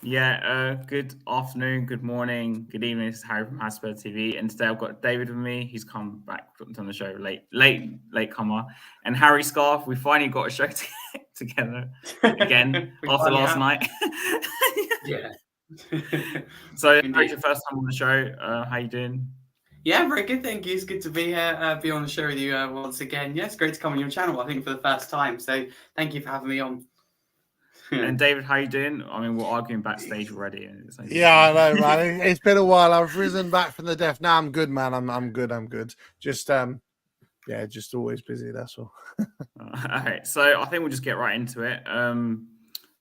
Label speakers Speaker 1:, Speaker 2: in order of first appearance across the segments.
Speaker 1: Good afternoon, good morning, good evening. This is Harry from Spurs TV, and today I've got David with me. He's come back on the show late comer, and Harry Scarf. We finally got a show together again
Speaker 2: We
Speaker 1: after
Speaker 2: finally
Speaker 1: last
Speaker 2: have.
Speaker 1: night.
Speaker 2: Yeah.
Speaker 1: So, Harry,
Speaker 2: Indeed.
Speaker 1: your first time on the show. How you doing?
Speaker 2: Yeah, very good. Thank you. It's good to be here, be on the show with you once again. Yeah, it's great to come on your channel, I think, for the first time. So thank you for having me on.
Speaker 1: And David, how you doing? I mean, we're arguing backstage already. And it's
Speaker 3: Yeah, I know, man. It's been a while. I've risen back from the death. Now I'm good, man. I'm good. Just just always busy. That's all.
Speaker 1: All right, so I think we'll just get right into it.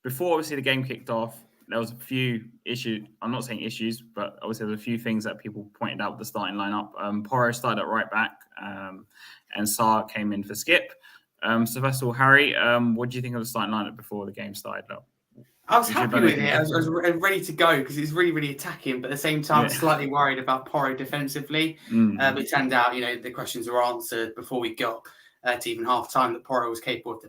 Speaker 1: Before obviously the game kicked off, there was a few issues. I'm not saying issues, but obviously there were a few things that people pointed out with the starting lineup. Porro started at right back, and Sarr came in for Skip. So first of all, Harry, what do you think of the starting lineup before the game started?
Speaker 2: I was happy with it. I was ready to go because it's really, really attacking, but at the same time, I was slightly worried about Porro defensively. But it turned out, the questions were answered before we got to even half time that Porro was capable of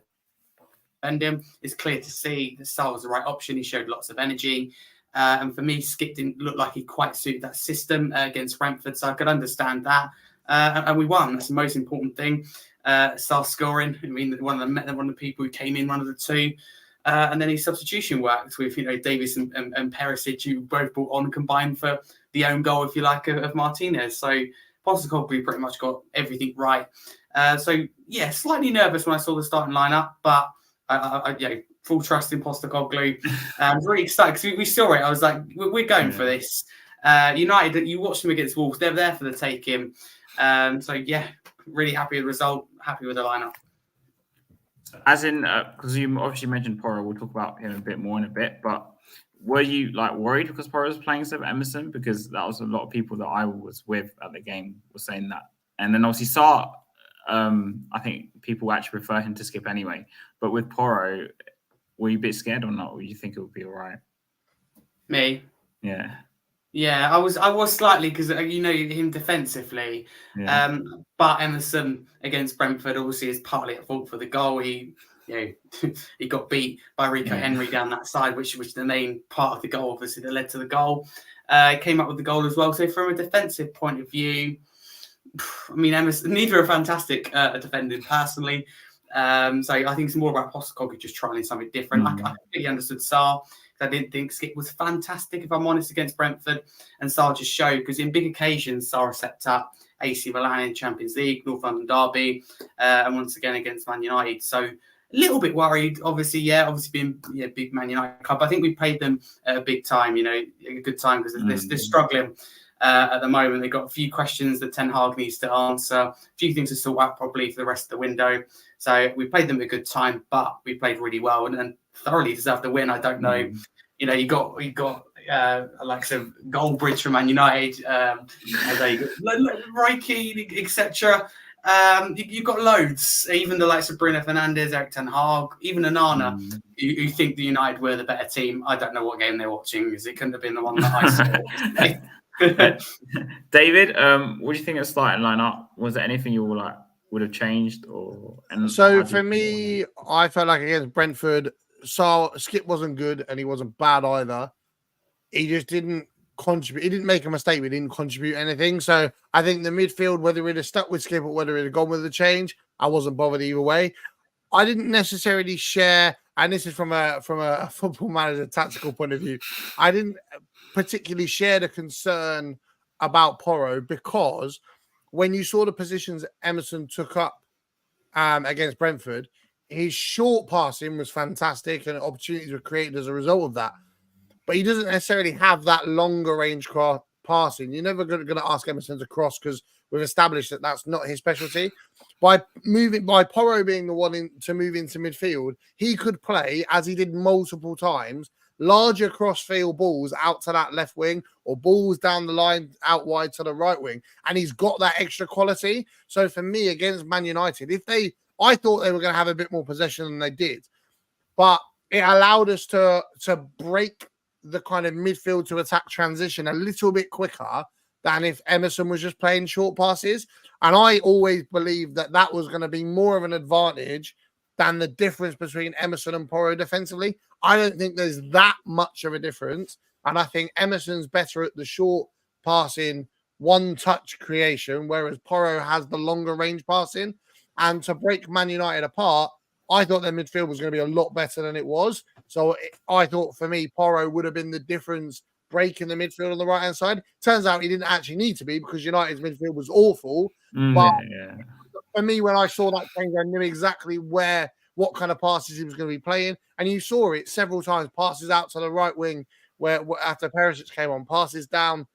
Speaker 2: defending. It's clear to see that Sarr was the right option. He showed lots of energy. And for me, Skip didn't look like he quite suited that system against Brentford, so I could understand that. And we won. That's the most important thing. Sarr scoring. I mean, one of the people who came in, one of the two. And then his substitution worked with, Davis and Perisic, who both brought on combined for the own goal, if you like, of Martinez. So Postecoglou pretty much got everything right. Slightly nervous when I saw the starting lineup, but I full trust in Postecoglou. I was really excited because we saw it. I was like, we're going for this. United, you watched them against Wolves. They're there for the taking. Really happy with the result. Happy with the lineup.
Speaker 1: As in, because you obviously mentioned Porro, we'll talk about him a bit more in a bit. But were you worried because Porro was playing instead of Emerson? Because that was a lot of people that I was with at the game were saying that. And then obviously Sarr, I think people actually prefer him to Skip anyway. But with Porro, were you a bit scared or not? Or you think it would be all right?
Speaker 2: Me?
Speaker 1: Yeah.
Speaker 2: Yeah, I was slightly because him defensively, but Emerson against Brentford obviously is partly at fault for the goal. He got beat by Rico Henry down that side, which was the main part of the goal, obviously that led to the goal. Came up with the goal as well. So from a defensive point of view, I mean, Emerson, neither are fantastic at defending personally. So I think it's more about Postecoglou just trying something different. I completely understood Sarr. I didn't think Skip was fantastic, if I'm honest, against Brentford. And Sarr just showed, because in big occasions, Sarr stepped up. AC Milan in Champions League, North London Derby, and once again against Man United. So a little bit worried, obviously being big Man United club. I think we paid them a big time, a good time, because they're struggling at the moment. They've got a few questions that Ten Hag needs to answer, a few things to sort out probably for the rest of the window. So we played them a good time, but we played really well and thoroughly deserved the win. I don't know. You got like some Goldbridge from Man United, Roy Keane, etc. You've got loads, even the likes of Bruno Fernandes, Eric Ten Hag, even Onana, who think the United were the better team. I don't know what game they're watching because it couldn't have been the one that I
Speaker 1: saw. David, what do you think of the starting lineup? Was there anything you would have changed?
Speaker 3: So for me, I felt like against Brentford, Skip wasn't good and he wasn't bad either. He just didn't contribute. He didn't make a mistake. We didn't contribute anything. So I think the midfield, whether we'd have stuck with Skip or whether we'd have gone with the change, I wasn't bothered either way. I didn't necessarily share, and this is from a football manager tactical point of view, I didn't particularly share the concern about Porro because when you saw the positions Emerson took up against Brentford, his short passing was fantastic and opportunities were created as a result of that. But he doesn't necessarily have that longer range passing. You're never going to ask Emerson to cross because we've established that that's not his specialty. By Porro being the one to move into midfield, he could play, as he did multiple times, larger cross-field balls out to that left wing or balls down the line out wide to the right wing. And he's got that extra quality. So for me, against Man United, I thought they were going to have a bit more possession than they did. But it allowed us to break the kind of midfield to attack transition a little bit quicker than if Emerson was just playing short passes. And I always believed that was going to be more of an advantage than the difference between Emerson and Porro defensively. I don't think there's that much of a difference. And I think Emerson's better at the short passing, one-touch creation, whereas Porro has the longer range passing. And to break Man United apart, I thought their midfield was going to be a lot better than it was. So I thought, for me, Porro would have been the difference breaking the midfield on the right-hand side. Turns out he didn't actually need to be, because United's midfield was awful. But for me, when I saw that change, I knew exactly what kind of passes he was going to be playing. And you saw it several times, passes out to the right wing, where after Perisic came on, passes out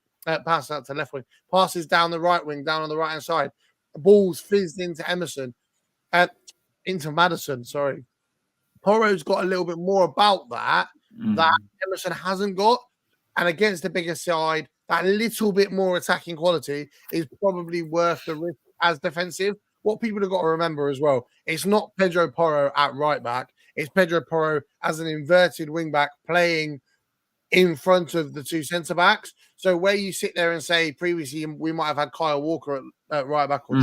Speaker 3: to left wing, passes down the right wing, down on the right-hand side. Balls fizzed into into Maddison, sorry. Porro's got a little bit more about that Emerson hasn't got. And against the bigger side, that little bit more attacking quality is probably worth the risk as defensive. What people have got to remember as well, it's not Pedro Porro at right back. It's Pedro Porro as an inverted wing back playing in front of the two centre backs. So where you sit there and say previously we might have had Kyle Walker at right back or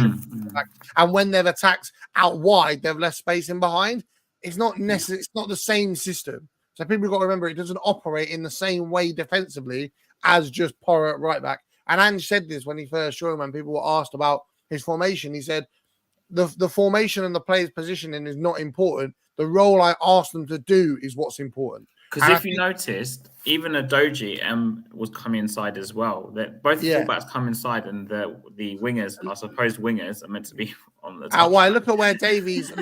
Speaker 3: back, and when they've attacked out wide, they've left space in behind. It's not necessarily. It's not the same system. So people have got to remember it doesn't operate in the same way defensively as just Porro at right back. And Ange said this when he first joined, when people were asked about his formation. He said the formation and the player's positioning is not important. The role I asked them to do is what's important.
Speaker 1: Because if you noticed, even Adoji was coming inside as well. That both fullbacks come inside, and the wingers, I suppose wingers, are meant to be on the top.
Speaker 3: Why? Look at where Davies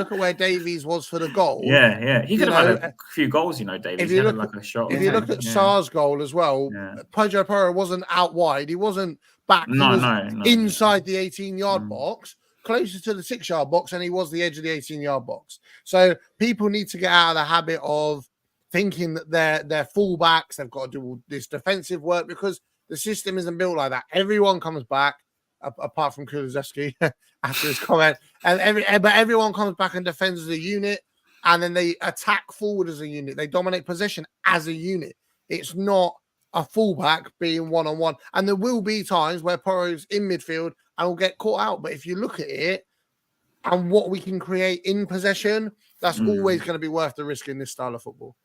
Speaker 3: was for the goal.
Speaker 1: Yeah. He could have had a few goals, Davies.
Speaker 3: If you
Speaker 1: look,
Speaker 3: look,
Speaker 1: like a shot.
Speaker 3: If you look at Sarr's goal as well, Pedro Porro wasn't out wide. He wasn't back. He was inside the 18-yard box, closer to the 6-yard box, and he was the edge of the 18-yard box. So people need to get out of the habit of thinking that they're fullbacks, they've got to do all this defensive work, because the system isn't built like that. Everyone comes back, apart from Kulusevski after his comment, but everyone comes back and defends as a unit, and then they attack forward as a unit. They dominate possession as a unit. It's not a fullback being one-on-one. And there will be times where Porro's in midfield and will get caught out. But if you look at it and what we can create in possession, that's always going to be worth the risk in this style of football.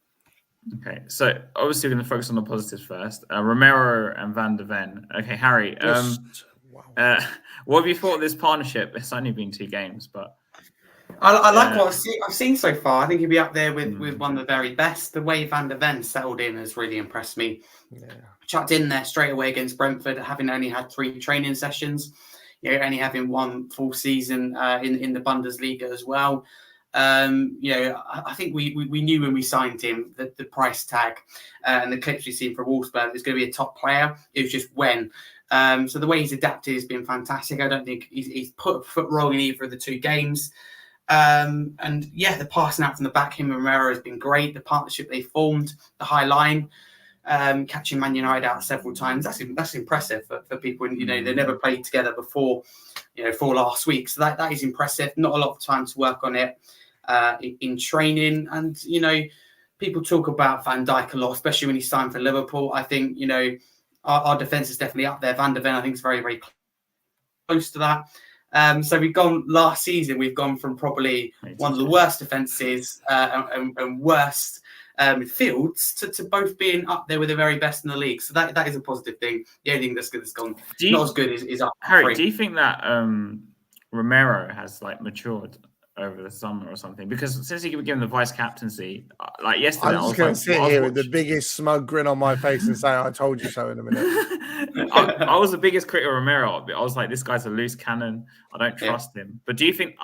Speaker 1: Okay, so obviously we're going to focus on the positives first. Romero and Van de Ven. Okay, Harry, what have you thought of this partnership? It's only been 2 games, but
Speaker 2: I like what I've seen so far. I think he'll be up there with one of the very best. The way Van de Ven settled in has really impressed me. Yeah. Chucked in there straight away against Brentford, having only had 3 training sessions, only having 1 full season in the Bundesliga as well. I think we knew when we signed him that the price tag and the clips we've seen from Wolfsburg is going to be a top player. It was just when. So the way he's adapted has been fantastic. I don't think he's put a foot wrong in either of the 2 games. The passing out from the back, him and Romero, has been great. The partnership they formed, the high line, catching Man United out several times. That's impressive for people. And, they never played together before, for last week. So that is impressive. Not a lot of time to work on it in training. And, people talk about Van Dijk a lot, especially when he signed for Liverpool. I think, our defence is definitely up there. Van de Ven, I think, is very, very close to that. So last season, we've gone from probably one of the worst defences and worst midfields to both being up there with the very best in the league. So that is a positive thing. The only thing that's gone not as good is up.
Speaker 1: Harry, do you think that Romero has matured over the summer or something? Because since he was given the vice captaincy, yesterday,
Speaker 3: I'm just going to sit here with the biggest smug grin on my face and say, "I told you so" in a minute.
Speaker 1: I was the biggest critic of Romero. I was like, this guy's a loose cannon. I don't trust him. But do you think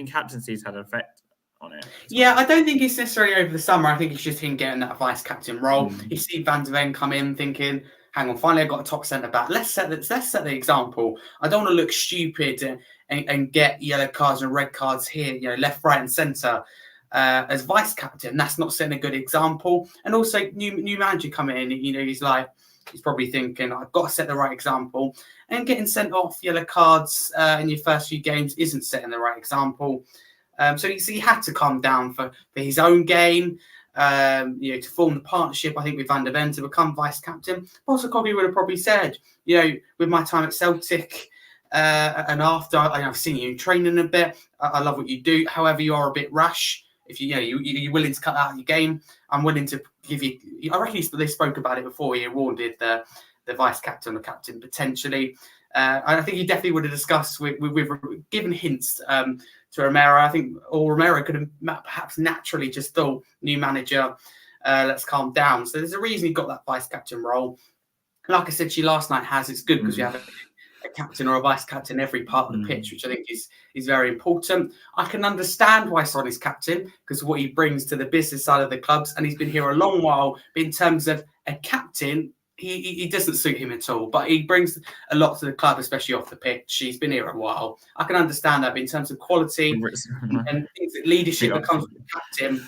Speaker 1: captaincy's had an effect on it?
Speaker 2: Yeah, I don't think it's necessarily over the summer. I think it's just him getting that vice captain role. You see Van de Ven come in thinking, hang on, finally I've got a top centre back. Let's set the example. I don't want to look stupid and get yellow cards and red cards here, left, right, and centre as vice captain. That's not setting a good example. And also, new manager coming in, he's probably thinking, I've got to set the right example. And getting sent off yellow cards in your first few games isn't setting the right example. So he had to calm down for his own game, to form the partnership, I think, with Van de Ven to become vice captain. Also, Coggy would have probably said, with my time at Celtic, and after I've seen you training a bit, I love what you do. However, you are a bit rash if you're willing to cut out your game, I'm willing to give you. I reckon they spoke about it before. He awarded the vice captain or captain potentially. I think he definitely would have discussed with given hints to Romero. I think, or Romero could have perhaps naturally just thought, new manager, let's calm down. So there's a reason he got that vice captain role. Like I said to you last night, it's good because we have a captain or a vice captain every part of the pitch, which I think is very important. I can understand why Son is captain because what he brings to the business side of the clubs, and he's been here a long while. But in terms of a captain, he doesn't suit him at all. But he brings a lot to the club, especially off the pitch. He's been here a while. I can understand that. But in terms of quality and things that leadership that comes with the captain,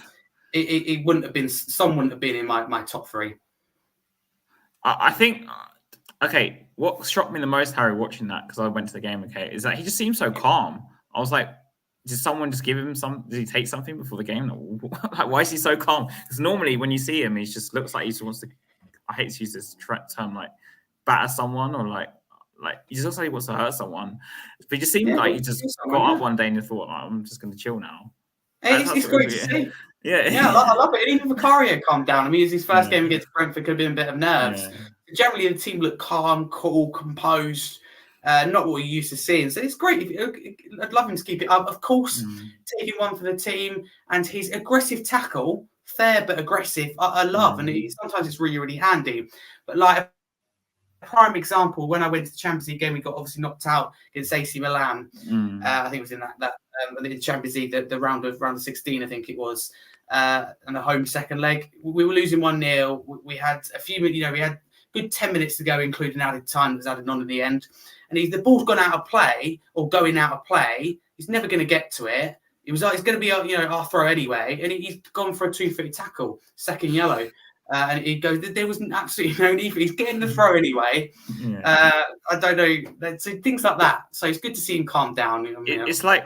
Speaker 2: it wouldn't have been. Son wouldn't have been in my top three.
Speaker 1: I think, okay, what shocked me the most, Harry, watching that, because I went to the game, okay, is that he just seemed so calm. I was like, did someone just give him did he take something before the game? Like, why is he so calm? Because normally when you see him, he just looks like he just wants to, I hate to use this term, like batter someone or like he just looks like he wants to hurt someone. But he just seemed like he just got up one day and he thought, like, I'm just going to chill now.
Speaker 2: It's great to see.
Speaker 1: Yeah,
Speaker 2: I love it. And even Vicario calmed down. I mean, it was his first game against Brentford, could have been a bit of nerves.
Speaker 1: Yeah.
Speaker 2: Generally, the team looked calm, cool, composed, not what you're used to seeing. So it's great. I'd love him to keep it up. Of course, taking one for the team and his aggressive tackle, fair but aggressive, I love. And sometimes it's really, really handy. But like a prime example, when I went to the Champions League game, we got obviously knocked out against AC Milan. I think it was in that the Champions League, the round of 16, I think it was, and the home second leg. We were losing 1-0. We had a few minutes, we had good 10 minutes to go, including added time that was added on in the end. And the ball's gone out of play or going out of play. He's never going to get to it. It was like it's going to be our throw anyway, and he's gone for a 2-foot tackle, second yellow. And he goes, there was absolutely no need for he's getting the throw anyway. I don't know. So things like that. So it's good to see him calm down.
Speaker 1: It's like,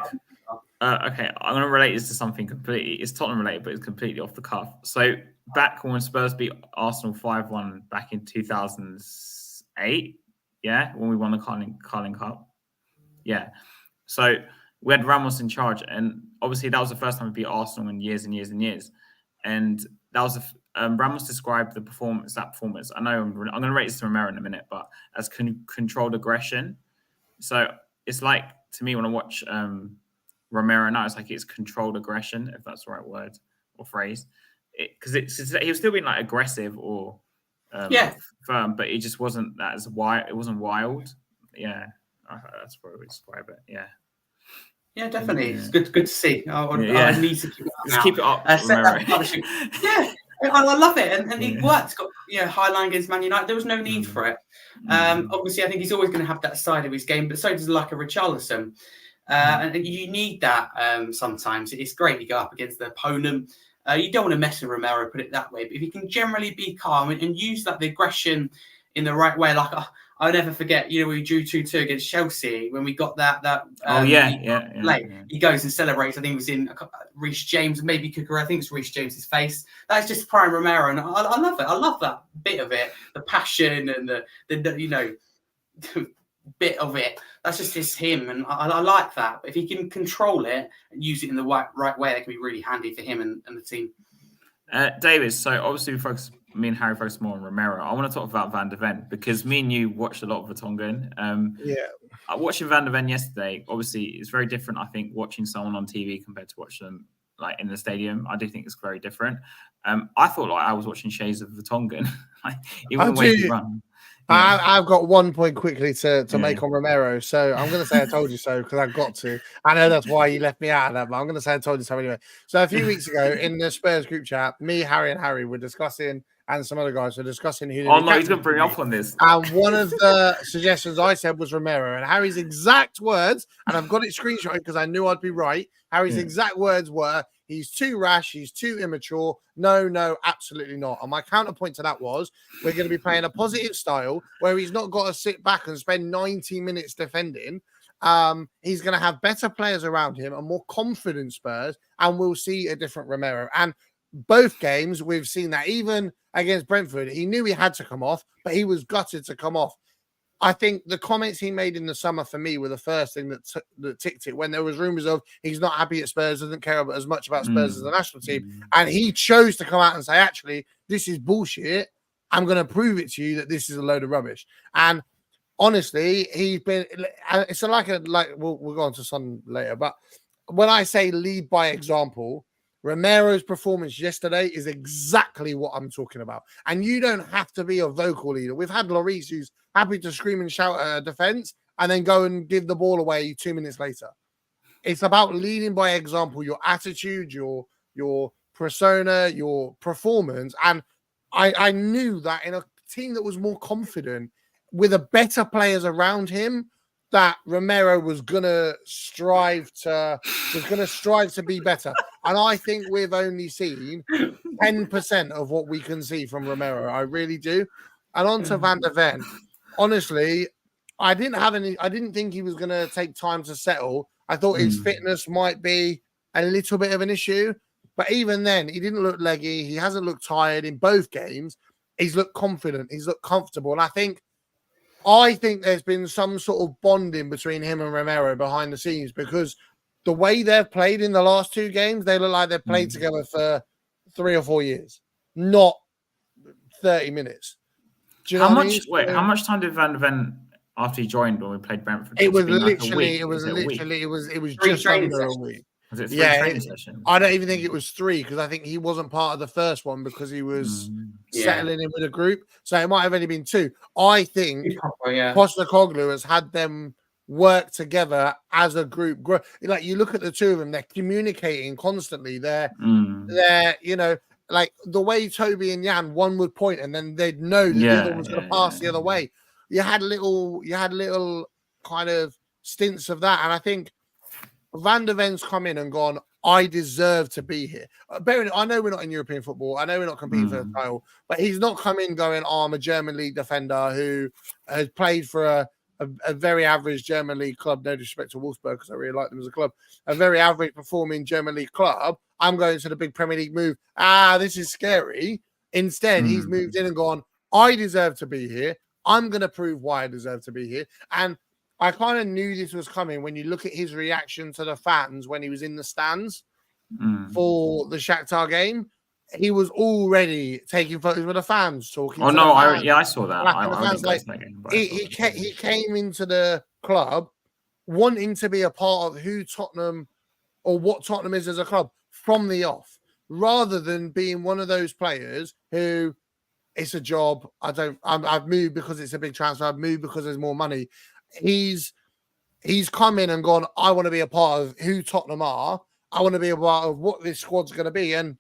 Speaker 1: okay, I'm going to relate this to something completely. It's Tottenham related, but it's completely off the cuff. So back when Spurs beat Arsenal 5-1 back in 2008, when we won the Carling Cup. Yeah. So we had Ramos in charge, and obviously that was the first time we beat Arsenal in years and years and years. And that was Ramos described that performance. I know I'm going to rate this to Romero in a minute, but as controlled aggression. So it's like, to me, when I watch Romero now, it's like it's controlled aggression, if that's the right word or phrase. Because he was still being like aggressive or firm, but it just wasn't that as wild. It wasn't wild. Yeah, that's probably would describe it. Yeah.
Speaker 2: Yeah, definitely. It's good to see. I need to keep it up.
Speaker 1: Just keep it up.
Speaker 2: I love it, and he worked. Got high line against Man United. There was no need for it. Obviously, I think he's always going to have that side of his game, but so does like a Richarlison. And you need that sometimes. It's great you go up against the opponent. You don't want to mess with Romero, put it that way. But if you can generally be calm and use the aggression in the right way, like I'll never forget, we drew 2-2 against Chelsea when we got that. He goes and celebrates. I think it was in Reece James, maybe Cooker. I think it's Reece James's face. That's just prime Romero, and I love it. I love that bit of it, the passion and the bit of it. That's just him, and I like that. But if he can control it and use it in the right way, that can be really handy for him and the team.
Speaker 1: David, so obviously me and Harry focus more on Romero. I want to talk about Van de Ven because me and you watched a lot of Vertonghen. Watching Van de Ven yesterday, obviously it's very different. I think watching someone on TV compared to watching them like in the stadium, I do think it's very different. I thought like I was watching shades of Vertonghen. Even the way he run.
Speaker 3: I've got 1 point quickly to make on Romero. So I'm going to say I told you so because I've got to. I know that's why you left me out of that, but I'm going to say I told you so anyway. So a few weeks ago in the Spurs group chat, me, Harry, and Harry were discussing, and some other guys were discussing who.
Speaker 1: Oh no, he's going to bring up on this.
Speaker 3: And one of the suggestions I said was Romero, and Harry's exact words, and I've got it screenshotted because I knew I'd be right. Harry's exact words were, "He's too rash. He's too immature. No, absolutely not." And my counterpoint to that was, we're going to be playing a positive style where he's not got to sit back and spend 90 minutes defending. He's going to have better players around him, a more confident Spurs, and we'll see a different Romero. And both games, we've seen that. Even against Brentford, he knew he had to come off, but he was gutted to come off. I think the comments he made in the summer for me were the first thing that ticked it when there was rumors of he's not happy at Spurs, doesn't care as much about Spurs as the national team. And he chose to come out and say, actually, this is bullshit. I'm going to prove it to you that this is a load of rubbish. And honestly, he's been, it's like we'll go on to Son later, but when I say lead by example, Romero's performance yesterday is exactly what I'm talking about. And you don't have to be a vocal leader. We've had Lloris who's happy to scream and shout at a defense and then go and give the ball away 2 minutes later. It's about leading by example, your attitude, your persona, your performance. And I knew that in a team that was more confident with a better players around him, that Romero was gonna strive to be better. And I think we've only seen 10% of what we can see from Romero. I really do. And on to Van de Ven. Honestly, I didn't think he was gonna take time to settle. I thought his fitness might be a little bit of an issue. But even then, he didn't look leggy. He hasn't looked tired in both games. He's looked confident. He's looked comfortable. And I think there's been some sort of bonding between him and Romero behind the scenes, because the way they've played in the last 2 games, they look like they've played together for 3 or 4 years, not 30 minutes. Do you know
Speaker 1: how much time did Van de Ven after he joined when we played Brentford?
Speaker 3: It was literally just under a week.
Speaker 1: Was it 3 training sessions?
Speaker 3: I don't even think it was 3, because I think he wasn't part of the first one because he was settling in with a group. So it might have only been 2. I think Postecoglou has had them work together as a group. Like, you look at the 2 of them, they're communicating constantly. They're like the way Toby and Jan, one would point and then they'd know that the other was going to pass the other way. You had little kind of stints of that. And I think Van de Ven's come in and gone, I deserve to be here. I know we're not in European football. I know we're not competing for the title, but he's not come in going, I'm a German league defender who has played for a very average German league club. No disrespect to Wolfsburg, because I really like them as a club. A very average performing German league club. I'm going to the big Premier League move. This is scary. Instead, he's moved in and gone, I deserve to be here. I'm going to prove why I deserve to be here. And I kind of knew this was coming when you look at his reaction to the fans when he was in the stands for the Shakhtar game. He was already taking photos with the fans, talking.
Speaker 1: I saw that.
Speaker 3: He came into the club wanting to be a part of who Tottenham or what Tottenham is as a club from the off, rather than being one of those players who, it's a job. I've moved because it's a big transfer. I've moved because there's more money. He's come in and gone, I want to be a part of who Tottenham are. I want to be a part of what this squad's going to be. And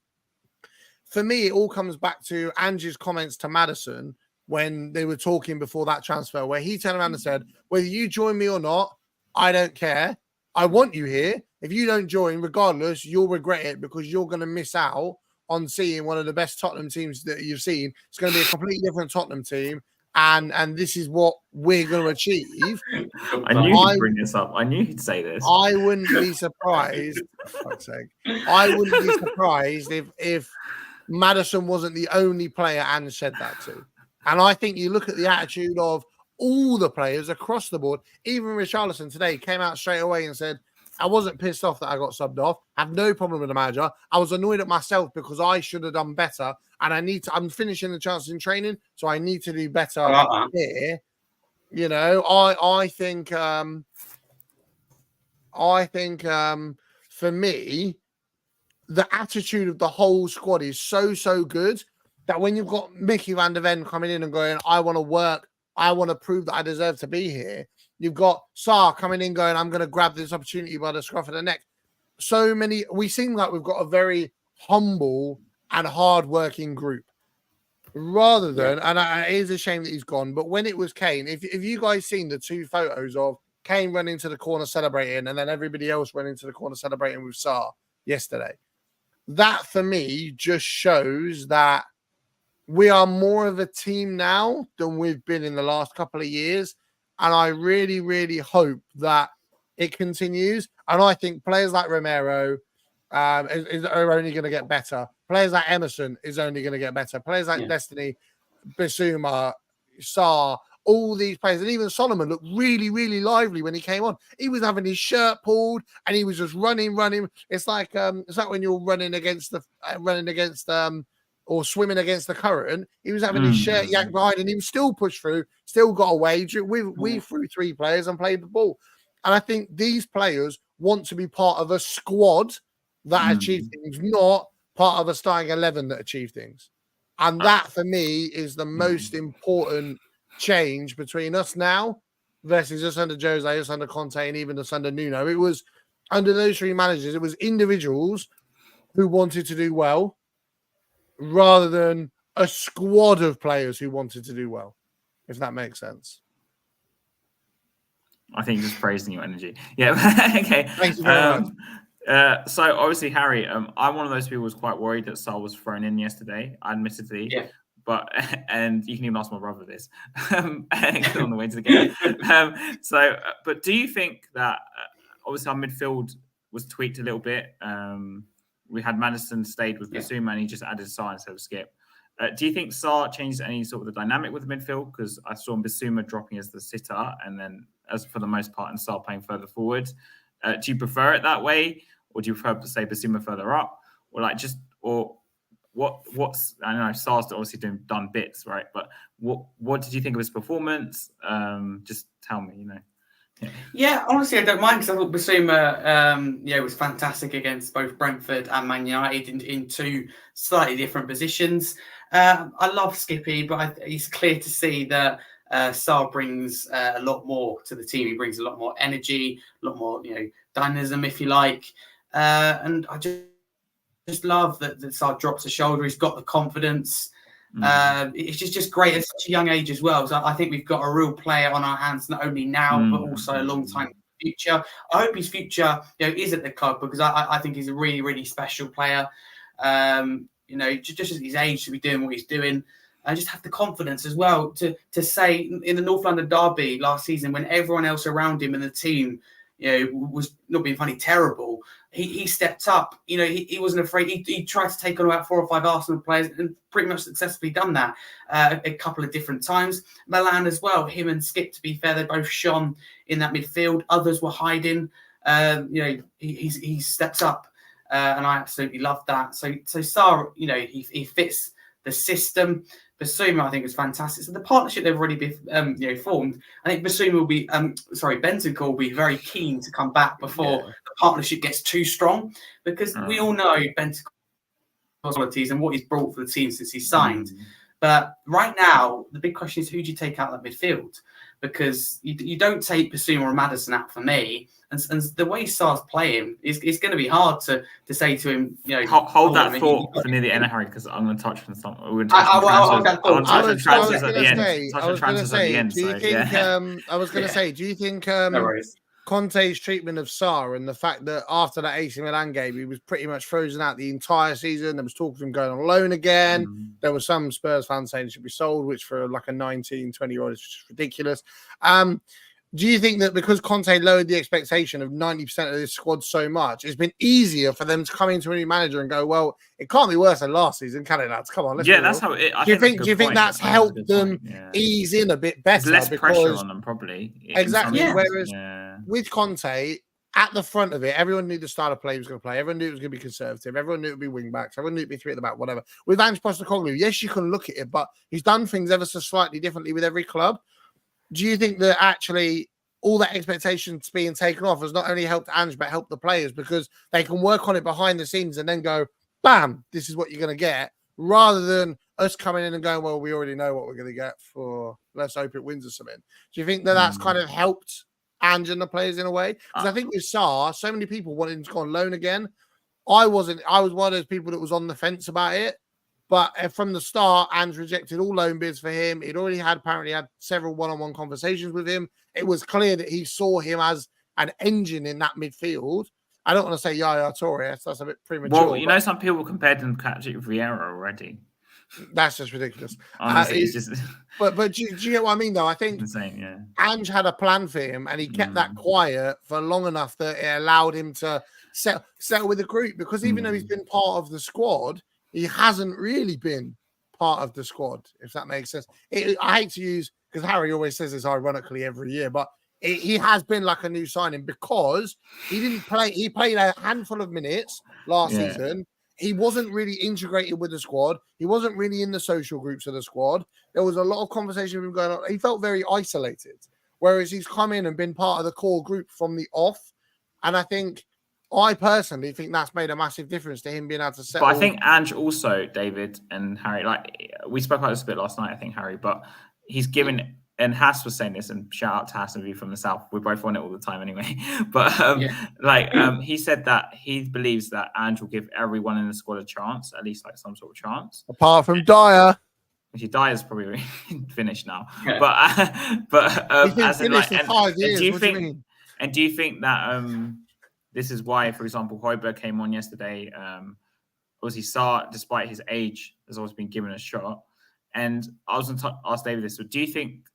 Speaker 3: for me, it all comes back to Angie's comments to Maddison when they were talking before that transfer, where he turned around and said, whether you join me or not, I don't care. I want you here. If you don't join, regardless, you'll regret it, because you're going to miss out on seeing one of the best Tottenham teams that you've seen. It's going to be a completely different Tottenham team. And this is what we're going to achieve.
Speaker 1: I knew he'd bring this up. I knew he'd say this.
Speaker 3: I wouldn't be surprised. For fuck's sake. I wouldn't be surprised if Maddison wasn't the only player Anne said that to. And I think you look at the attitude of all the players across the board. Even Richarlison today came out straight away and said, I wasn't pissed off that I got subbed off. I have no problem with the manager. I was annoyed at myself because I should have done better. And I'm finishing the chances in training, so I need to do better here. You know, I think for me, the attitude of the whole squad is so good that when you've got Mickey Van de Ven coming in and going, I want to work, I want to prove that I deserve to be here. You've got Sarr coming in going, I'm going to grab this opportunity by the scruff of the neck. We seem like we've got a very humble and hard-working group. Rather than, and it is a shame that he's gone, but when it was Kane, if you guys seen the 2 photos of Kane running to the corner celebrating and then everybody else running to the corner celebrating with Sarr yesterday, that for me just shows that we are more of a team now than we've been in the last couple of years. And I really, really hope that it continues. And I think players like Romero are only going to get better. Players like Emerson is only going to get better. Players like Destiny, Bissouma, Sarr, all these players, and even Solomon looked really, really lively when he came on. He was having his shirt pulled, and he was just running. It's like when you're running against or swimming against the current. He was having his shirt yanked behind, and he was still pushed through, still got away. We threw 3 players and played the ball, and I think these players want to be part of a squad that achieve things, not part of a starting 11 that achieve things. And that, for me, is the most important change between us now versus us under Jose, us under Conte, and even us under Nuno. It was under those 3 managers, it was individuals who wanted to do well rather than a squad of players who wanted to do well, if that makes sense.
Speaker 1: I think just praising your energy. Yeah. Okay.
Speaker 3: Thank you very much.
Speaker 1: So obviously, Harry, I'm one of those people who was quite worried that Saul was thrown in yesterday, admittedly.
Speaker 2: Yeah.
Speaker 1: And you can even ask my brother this on the way to the game. But do you think that obviously our midfield was tweaked a little bit? We had Maddison stayed with Basuma and he just added Sarr instead of Skip. Do you think Sarr changes any sort of the dynamic with the midfield? Because I saw Basuma dropping as the sitter and then as for the most part and Sarr playing further forward. Do you prefer it that way? Or do you prefer to say Basuma further up? What's I know Sarr's obviously done bits, right? But what did you think of his performance? Just tell me,
Speaker 2: Yeah, honestly, I don't mind because I thought Basuma, was fantastic against both Brentford and Man United in 2 slightly different positions. I love Skippy, but it's clear to see that Sarr brings a lot more to the team. He brings a lot more energy, a lot more, dynamism, if you like. And I just love that Sarr drops the shoulder. He's got the confidence. It's just great at such a young age as well. So I think we've got a real player on our hands, not only now, but also a long time in the future. I hope his future is at the club because I think he's a really, really special player. Just at his age to be doing what he's doing. And just have the confidence as well to say in the North London derby last season when everyone else around him and the team was not being funny, terrible. He stepped up. He wasn't afraid. He tried to take on about 4 or 5 Arsenal players and pretty much successfully done that a couple of different times. Milan as well. Him and Skip, to be fair, they both shone in that midfield. Others were hiding. He steps up, and I absolutely love that. So Sarr, he fits the system. Basuma, I think, is fantastic. So the partnership they've already been, formed. I think Basuma will be, Bentancur will be very keen to come back before the partnership gets too strong, because we all know Bentancur's qualities and what he's brought for the team since he signed. But right now, the big question is, who do you take out that midfield? Because you don't take Basuma or Maddison out for me. And the way Sarr's playing, it's going to be hard to say to him,
Speaker 1: hold that thought for near the end, Harry, because I'm going to touch on something.
Speaker 2: I'll hold that thought.
Speaker 1: I was going to
Speaker 3: say, do you think Conte's treatment of Sarr and the fact that after that AC Milan game, he was pretty much frozen out the entire season. There was talk of him going on loan again. There were some Spurs fans saying he should be sold, which for like a 19, 20-year-old is just ridiculous. Do you think that because Conte lowered the expectation of 90% of this squad so much, it's been easier for them to come into a new manager and go, well, it can't be worse than last season, can it, lads? Come on, let's
Speaker 1: that's how it.
Speaker 3: Do you think that's helped them ease in a bit better?
Speaker 1: There's less pressure on them, probably.
Speaker 3: Exactly. Whereas with Conte, at the front of it, everyone knew the style of play he was going to play. Everyone knew it was going to be conservative. Everyone knew it would be wing backs. Everyone knew it would be 3 at the back, whatever. With Ange Postecoglou, yes, you can look at it, but he's done things ever so slightly differently with every club. Do you think that actually all that expectations being taken off has not only helped Ange, but helped the players because they can work on it behind the scenes and then go, bam, this is what you're going to get, rather than us coming in and going, well, we already know what we're going to get for, let's hope it wins or something. Do you think that that's kind of helped Ange and the players in a way? Because I think with Sarr, so many people wanted him to go on loan again. I was one of those people that was on the fence about it. But from the start, Ange rejected all loan bids for him. He'd already apparently had several one-on-one conversations with him. It was clear that he saw him as an engine in that midfield. I don't want to say Yaya Toure. That's a bit premature.
Speaker 1: Well, some people compared him to Patrick Vieira already.
Speaker 3: That's just ridiculous.
Speaker 1: Honestly, it's just...
Speaker 3: But do you get what I mean, though? I think
Speaker 1: insane,
Speaker 3: Ange had a plan for him, and he kept that quiet for long enough that it allowed him to settle with the group. Because even though he's been part of the squad, he hasn't really been part of the squad, if that makes sense. I hate to use because Harry always says this ironically every year, but he has been like a new signing because he didn't play. He played a handful of minutes last season. He wasn't really integrated with the squad. He wasn't really in the social groups of the squad. There was a lot of conversation with him going on. He felt very isolated, whereas he's come in and been part of the core group from the off. And I personally think that's made a massive difference to him being able to settle.
Speaker 1: But I think Ange also, David and Harry, like we spoke about this a bit last night, I think, Harry, but he's given, and Haas was saying this, and shout out to Haas and View from the South. We're both on it all the time anyway. But he said that he believes that Ange will give everyone in the squad a chance, at least like some sort of chance.
Speaker 3: Apart from Dyer.
Speaker 1: Actually, Dyer's probably finished now.
Speaker 3: Yeah.
Speaker 1: But
Speaker 3: he's been finished for 5 years.
Speaker 1: Do you think that this is why, for example, Højbjerg came on yesterday? Obviously, Sarr, despite his age, has always been given a shot. And I was going to ask David this. So do you think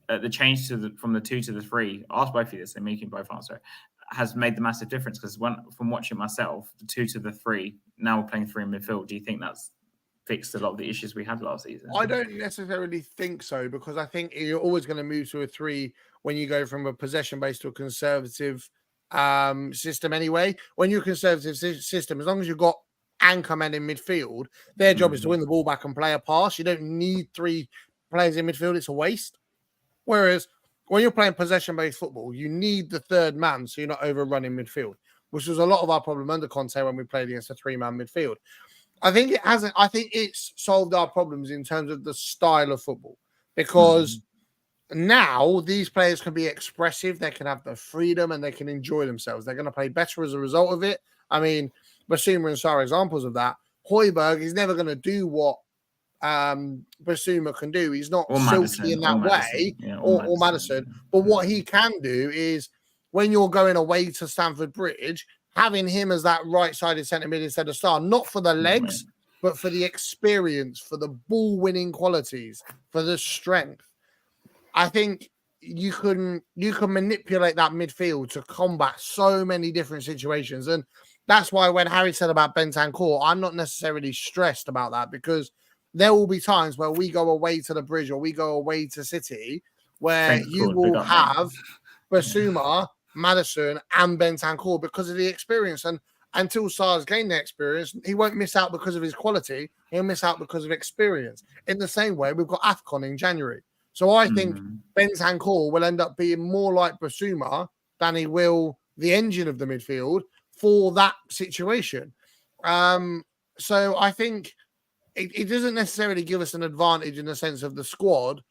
Speaker 1: the change from the 2 to the 3, ask both of you this, and making both answer, has made the massive difference? Because from watching myself, the 2 to the 3, now we're playing 3 in midfield. Do you think that's fixed a lot of the issues we had last season?
Speaker 3: I don't necessarily think so, because I think you're always going to move to a 3 when you go from a possession-based to a conservative system anyway. When you're a conservative system, as long as you've got anchor men in midfield, their job is to win the ball back and play a pass. You don't need 3 players in midfield. It's a waste. Whereas when you're playing possession-based football, you need the 3rd man so you're not overrunning midfield, which was a lot of our problem under Conte when we played against a 3-man midfield. I think it hasn't. I think it's solved our problems in terms of the style of football, because now these players can be expressive, they can have the freedom, and they can enjoy themselves. They're going to play better as a result of it. I mean, Basuma and Sarr are examples of that. Højbjerg is never going to do what Basuma can do. He's not silky in that way, or Maddison. But what he can do is, when you're going away to Stamford Bridge, having him as that right-sided centre mid instead of Sarr, not for the legs, but for the experience, for the ball-winning qualities, for the strength. I think you can manipulate that midfield to combat so many different situations. And that's why when Harry said about Bentancur, I'm not necessarily stressed about that, because there will be times where we go away to the Bridge or we go away to City where you will have Basuma, Maddison and Bentancur because of the experience. And until Sarr's gained the experience, he won't miss out because of his quality. He'll miss out because of experience. In the same way, we've got AFCON in January. So I think Bentancur will end up being more like Basuma than he will the engine of the midfield for that situation. So I think it doesn't necessarily give us an advantage in the sense of the squad,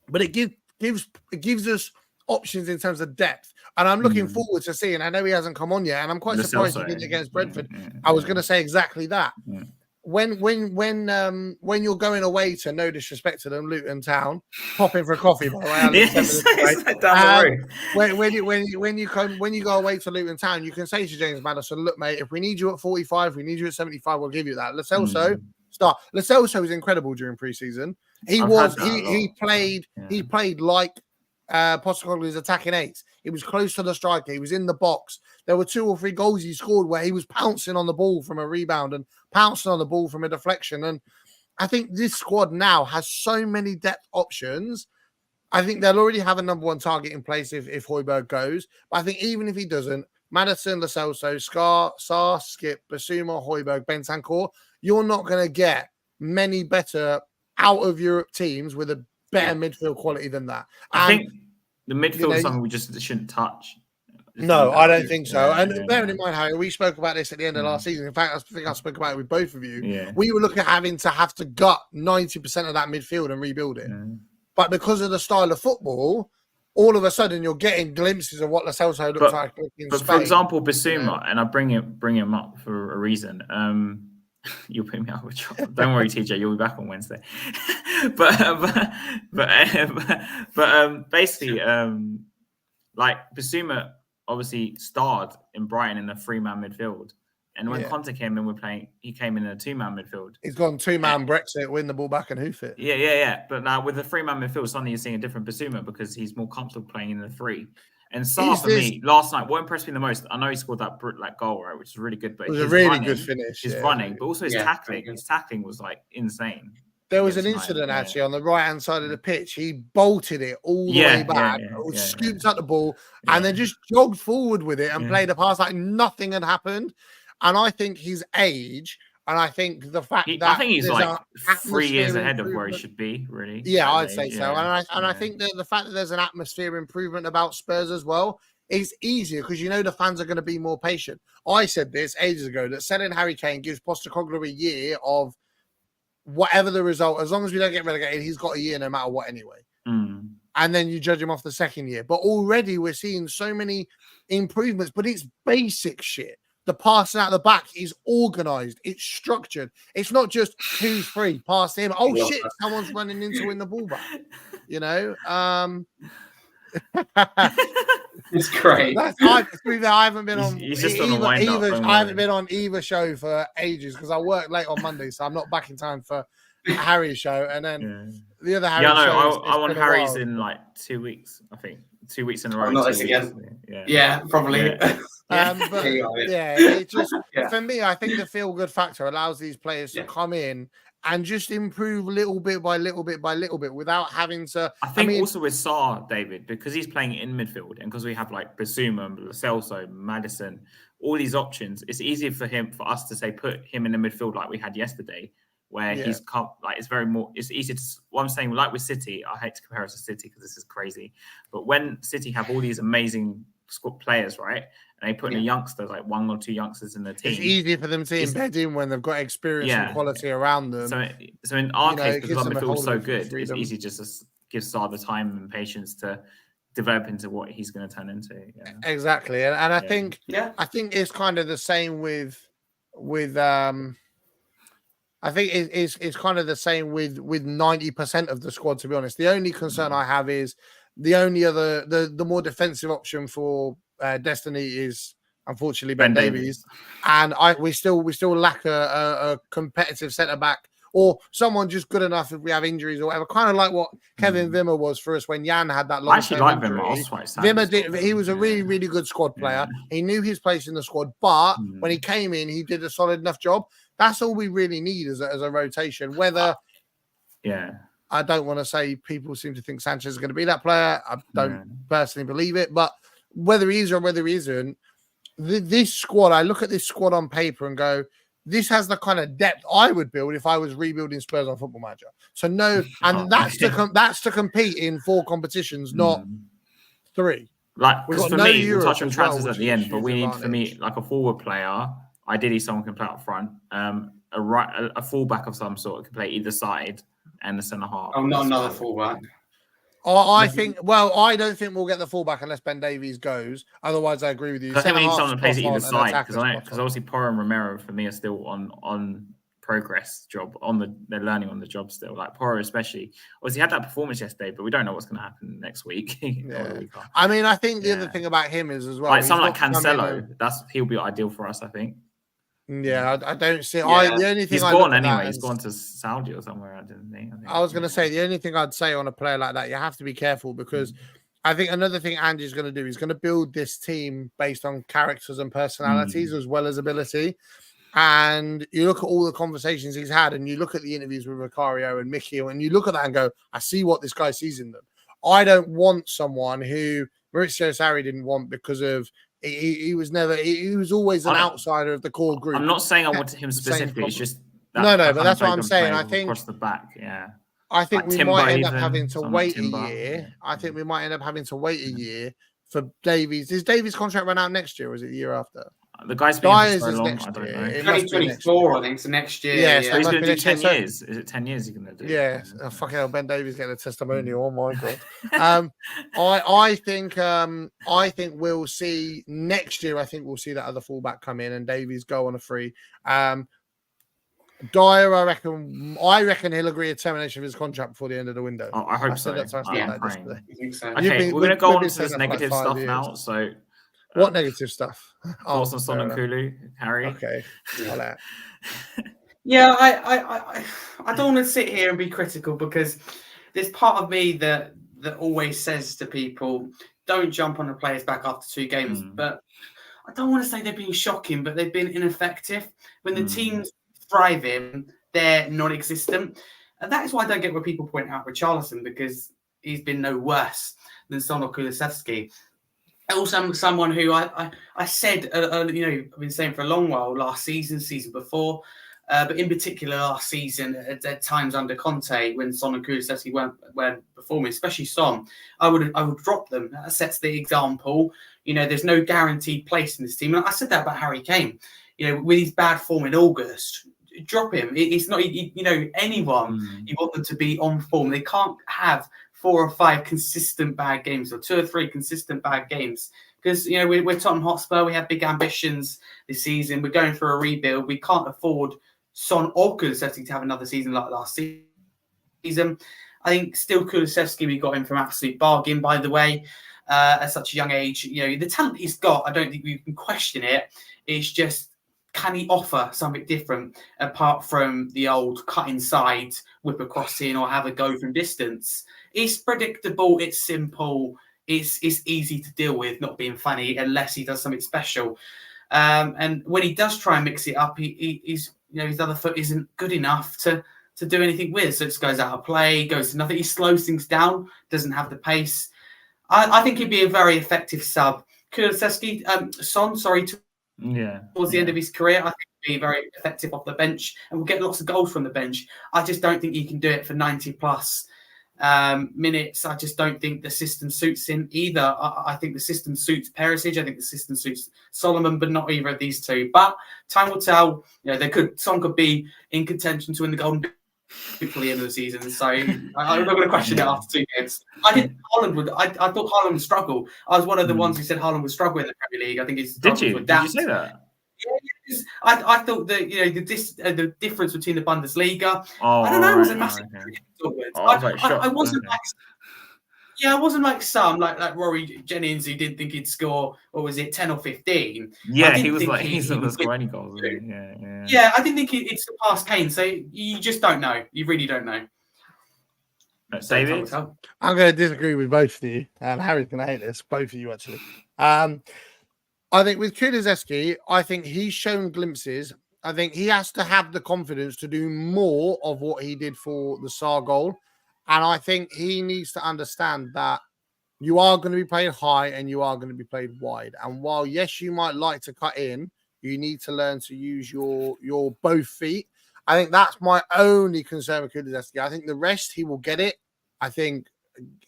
Speaker 3: but it gives us options in terms of depth. And I'm looking forward to seeing. I know he hasn't come on yet, and I'm quite surprised he did against Brentford. I was going to say exactly that. When you're going away to, no disrespect to them, Luton Town, pop in for a coffee, by the way. When you go away to Luton Town, you can say to James Maddison, "Look, mate, if we need you at 45, if we need you at 75, we'll give you that." Lo Celso was incredible during preseason. He played like Postecoglou's attacking 8s. He was close to the striker. He was in the box. There were 2 or 3 goals he scored where he was pouncing on the ball from a rebound and pouncing on the ball from a deflection. And I think this squad now has so many depth options. I think they'll already have a number 1 target in place if Højbjerg goes. But I think even if he doesn't, Maddison, Lo Celso, Sarr, Skip, Basuma, Højbjerg, Bentancur, you're not going to get many better out of Europe teams with a better midfield quality than that.
Speaker 1: I think the midfield is something we just shouldn't touch.
Speaker 3: No, I don't think so. And bearing in mind, Harry, we spoke about this at the end of last season. In fact, I think I spoke about it with both of you.
Speaker 1: Yeah.
Speaker 3: We were looking at having to gut 90% of that midfield and rebuild it. But because of the style of football, all of a sudden you're getting glimpses of what Lo Celso looks like in Spain.
Speaker 1: For example, Basuma, and I bring him up for a reason. You'll put me out with trouble. Don't worry, TJ. You'll be back on Wednesday. but basically, like Basuma obviously starred in Brighton in a 3-man midfield, and when Conte came in, he came in a 2-man midfield. He's
Speaker 3: gone 2-man Brexit, win the ball back and hoof it.
Speaker 1: Yeah. But now with the 3-man midfield, suddenly you're seeing a different Basuma because he's more comfortable playing in the 3. And Sarr, for me, last night, what impressed me the most, I know he scored that goal, right, which is really good. But
Speaker 3: it was a really good finish.
Speaker 1: His running, but also his tackling. His tackling was like insane.
Speaker 3: There was an incident actually on the right-hand side of the pitch. He bolted it all the way back, scooped up the ball, and then just jogged forward with it and played a pass like nothing had happened. And I think his age, and I think the fact that
Speaker 1: I think he's like 3 years ahead of where he should be, really.
Speaker 3: Yeah, I'd say so. And I think that the fact that there's an atmosphere improvement about Spurs as well is easier because you know the fans are going to be more patient. I said this ages ago that selling Harry Kane gives Postecoglou a year of whatever the result, as long as we don't get relegated, he's got a year no matter what anyway. And then you judge him off the second year. But already we're seeing so many improvements, but it's basic shit. The passing out the back is organized. It's structured. It's not just who's free, pass to him. Oh, shit, someone's running in to win the ball back. You know?
Speaker 2: It's great.
Speaker 3: I haven't been on
Speaker 1: I
Speaker 3: haven't been on either show for ages because I work late on Monday, so I'm not back in time for Harry's show. And then the other Harry show.
Speaker 1: I want Harry's in like 2 weeks, I think. 2 weeks in a row.
Speaker 2: Not this again. Yeah, probably.
Speaker 3: But it just for me, I think the feel-good factor allows these players to come in and just improve little bit by little bit by little bit without having to.
Speaker 1: I think also with Sarr, David, because he's playing in midfield and because we have like Basuma, Lo Celso, Maddison, all these options, it's easier for us to say put him in the midfield like we had yesterday, where he's like it's easy to. What I'm saying, like with City, I hate to compare us to City because this is crazy, but when City have all these amazing squad players, right? And they put in youngsters, like 1 or 2 youngsters in the team.
Speaker 3: It's easier for them to embed in when they've got experience and quality around them.
Speaker 1: So in our case, because our midfield is so good, it's easy just to give Sarr the time and patience to develop into what he's going to turn into. Yeah.
Speaker 3: Exactly, and I think it's kind of the same with I think it's kind of the same with 90% of the squad. To be honest, the only concern I have is the more defensive option for Destiny is unfortunately Ben Davies, and we still lack a competitive centre back or someone just good enough if we have injuries or whatever. Kind of like what Kevin Wimmer was for us when Jan had that long. I
Speaker 1: actually like Wimmer.
Speaker 3: Wimmer he was a really, really good squad player. He knew his place in the squad, but when he came in, he did a solid enough job. That's all we really need as a rotation. Whether I don't want to say people seem to think Sanchez is going to be that player. I don't personally believe it, but whether he is or whether he isn't, this squad, I look at this squad on paper and go, this has the kind of depth I would build if I was rebuilding Spurs on Football Manager. So that's to compete in 4 competitions, not 3.
Speaker 1: Like, because for me, we'll touch on transfers at the end, but we need, for me, like a forward player. Ideally, someone can play up front. A fullback of some sort can play either side, and the centre half.
Speaker 2: Oh, not another fullback.
Speaker 3: I don't think we'll get the fullback unless Ben Davies goes. Otherwise, I agree with you.
Speaker 1: I think we need someone that plays either side because obviously Porro and Romero for me are still on progress job they're learning on the job still. Like Porro especially. Obviously, he had that performance yesterday, but we don't know what's going to happen next week.
Speaker 3: I mean, I think the other thing about him is as well.
Speaker 1: Like someone like Cancelo, he'll be ideal for us. I think.
Speaker 3: Yeah, I don't see. The only thing
Speaker 1: he's gone anyway. He's gone to Saudi or somewhere. I didn't think.
Speaker 3: I was going to say the only thing I'd say on a player like that, you have to be careful because I think another thing Andy's going to do is going to build this team based on characters and personalities as well as ability. And you look at all the conversations he's had, and you look at the interviews with Vicario and Mickey, and you look at that and go, "I see what this guy sees in them." I don't want someone who Maurizio Sarri didn't want because of. He was always an outsider of the core group.
Speaker 1: I'm not saying I wanted him specifically. It's just
Speaker 3: but that's what I'm saying. I think
Speaker 1: across the back,
Speaker 3: I think we might end up having to wait a year. I think we might end up having to wait a year for Davies. Does Davies' contract run out next year, or is it the year after?
Speaker 1: The guy's been here for so long. I don't know.
Speaker 2: 2024, I think. So next year.
Speaker 3: Yeah,
Speaker 1: so he's going to do 10 years. Is it 10 years he's going to do?
Speaker 3: Yeah. Fucking hell, Ben Davies getting a testimonial. Oh my god. I think we'll see next year. I think we'll see that other fullback come in and Davies go on a free. Dyer, I reckon he'll agree a termination of his contract before the end of the window.
Speaker 1: Oh, I hope so.
Speaker 2: I think so.
Speaker 1: Okay, we're going to go on to this negative stuff now. So.
Speaker 3: What negative stuff?
Speaker 1: Thoughts on Son and Kulu, Harry?
Speaker 3: Okay.
Speaker 2: Yeah, I don't want to sit here and be critical because there's part of me that always says to people, don't jump on the players back after 2 games. But I don't want to say they've been shocking, but they've been ineffective. When the team's thriving, they're non-existent. And that is why I don't get where people point out Richarlison, because he's been no worse than Son or Kulusevski. Also, someone who I said, I've been saying for a long while, last season before, but in particular last season, at times under Conte, when Son and Kulusevski weren't performing, especially Son, I would drop them. That sets the example. There's no guaranteed place in this team. And I said that about Harry Kane. With his bad form in August, drop him. It's not, anyone. You want them to be on form. They can't have 4 or 5 consistent bad games, or 2 or 3 consistent bad games. Because, we're Tottenham Hotspur. We have big ambitions this season. We're going for a rebuild. We can't afford Son or Kulusevski to have another season like last season. I think still Kulusevski, we got him from absolute bargain, by the way, at such a young age. The talent he's got, I don't think we can question it. It's just, can he offer something different apart from the old cut inside, whip across in, or have a go from distance? It's predictable. It's simple. It's easy to deal with, not being funny, unless he does something special. And when he does try and mix it up, he's his other foot isn't good enough to do anything with. So it just goes out of play, goes to nothing. He slows things down, doesn't have the pace. I think he'd be a very effective sub. Kulusevski, towards the end of his career, I think he'd be very effective off the bench and will get lots of goals from the bench. I just don't think he can do it for 90 plus minutes. I just don't think the system suits him either. I think the system suits Perisic. I think the system suits Solomon, but not either of these two. But time will tell. Son could be in contention to win the Golden Boot before the end of the season. So I'm not going to question it after 2 games. I thought Haaland would struggle. I was one of the ones who said Haaland would struggle in the Premier League. I think he's
Speaker 1: Did you say that?
Speaker 2: Yeah, I thought that the difference between the Bundesliga. I don't know. It was a massive. I wasn't like. Yeah, I wasn't like some like Rory Jennings, who didn't think he'd score. What was it, 10 or 15?
Speaker 1: Yeah, he was like he's not going to score any goals. Yeah.
Speaker 2: Yeah, I didn't think it's surpassed Kane. So you just don't know. You really don't know.
Speaker 1: David,
Speaker 3: I'm going to disagree with both of you, and Harry's going to hate this. Both of you, actually. I think with Kulusevski, I think he's shown glimpses. I think he has to have the confidence to do more of what he did for the Sarr goal. And I think he needs to understand that you are going to be played high and you are going to be played wide. And while, yes, you might like to cut in, you need to learn to use your both feet. I think that's my only concern with Kulusevski. I think the rest, he will get it. I think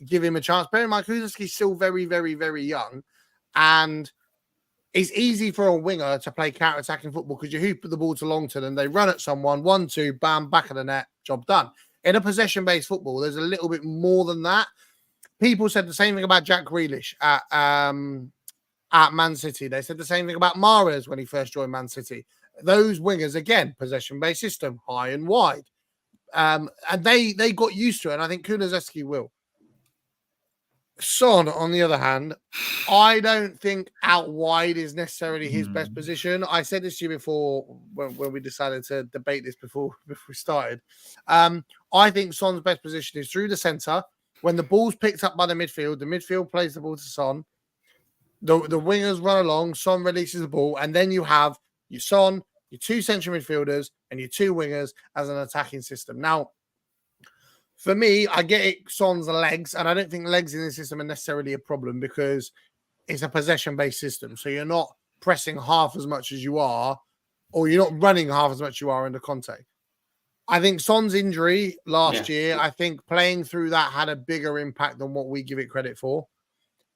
Speaker 3: give him a chance. Bear in mind, Kulusevski's still very, very, very young. And it's easy for a winger to play counter-attacking football because you hoop the ball to Longton and they run at someone, 1-2, bam, back of the net, job done. In a possession-based football, there's a little bit more than that. People said the same thing about Jack Grealish at Man City. They said the same thing about Mahrez when he first joined Man City. Those wingers, again, possession-based system, high and wide. And they got used to it, and I think Kulusevski will. Son, on the other hand, I don't think out wide is necessarily his best position. I said this to you before when we decided to debate this before we started. I think Son's best position is through the centre. When the ball's picked up by the midfield plays the ball to Son. The wingers run along, Son releases the ball, and then you have your Son, your 2 central midfielders, and your 2 wingers as an attacking system. Now, for me, I get it, Son's legs, and I don't think legs in this system are necessarily a problem because it's a possession-based system. So you're not pressing half as much as you are, or you're not running half as much as you are under Conte. I think Son's injury last year, I think playing through that had a bigger impact than what we give it credit for.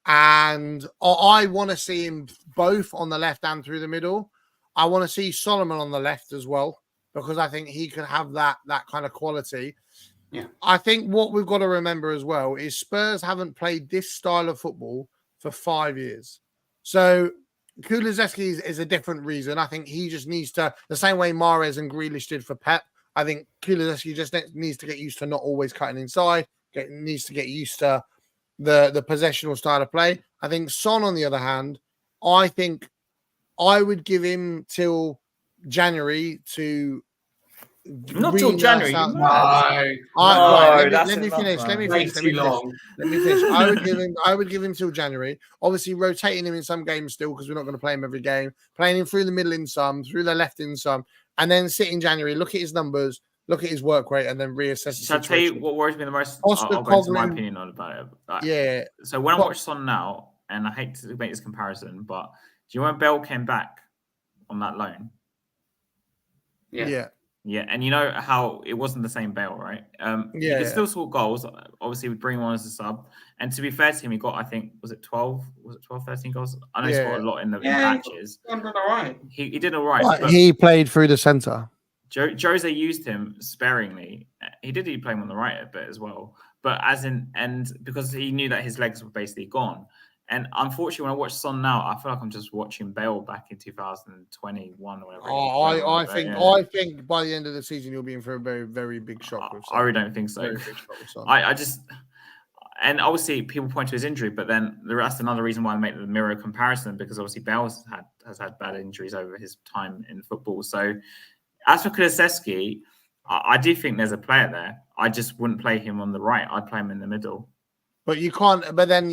Speaker 3: And I want to see him both on the left and through the middle. I want to see Solomon on the left as well, because I think he could have that kind of quality. Yeah. I think what we've got to remember as well is Spurs haven't played this style of football for 5 years. So Kulusevski is a different reason. I think he just needs to, the same way Mahrez and Grealish did for Pep, I think Kulusevski just needs to get used to not always cutting inside, needs to get used to the possessional style of play. I think Son, on the other hand, I think I would give him till January to...
Speaker 1: Not till January.
Speaker 3: Let me finish. I would give him till January. Obviously, rotating him in some games still because we're not going to play him every game. Playing him through the middle in some, through the left in some, and then sit in January. Look at his numbers. look at his work rate, and then reassess the
Speaker 1: Shall I tell
Speaker 3: situation.
Speaker 1: you what worries me the most?
Speaker 3: Oscar
Speaker 1: I'll go into my
Speaker 3: Coughlin-
Speaker 1: opinion on about it. Like,
Speaker 3: Yeah.
Speaker 1: So when I watch Son now, and I hate to make this comparison, but do you know when Bell came back on that loan?
Speaker 3: Yeah.
Speaker 1: Yeah, and you know how it wasn't the same Bale, right? He
Speaker 3: Yeah,
Speaker 1: could
Speaker 3: yeah.
Speaker 1: still score goals. Obviously, we'd bring him on as a sub. And to be fair to him, he got, I think, was it 12? Was it 12, 13 goals? I know he scored a lot in the in patches.
Speaker 2: He did all right.
Speaker 1: He did all right.
Speaker 3: But
Speaker 1: But
Speaker 3: he played through the centre.
Speaker 1: Jose used him sparingly. He did play him on the right a bit as well. But and because he knew that his legs were basically gone. And unfortunately, when I watch Son now, I feel like I'm just watching Bale back in 2021 or whatever.
Speaker 3: I think by the end of the season you'll be in for a very, very big shock.
Speaker 1: I really don't think so.
Speaker 3: Very big shock with Son.
Speaker 1: I just, and obviously people point to his injury, but then that's another reason why I make the mirror comparison, because obviously Bale has had bad injuries over his time in football. So as for Kulusevski, I do think there's a player there. I just wouldn't play him on the right. I'd play him in the middle.
Speaker 3: But you can't. But then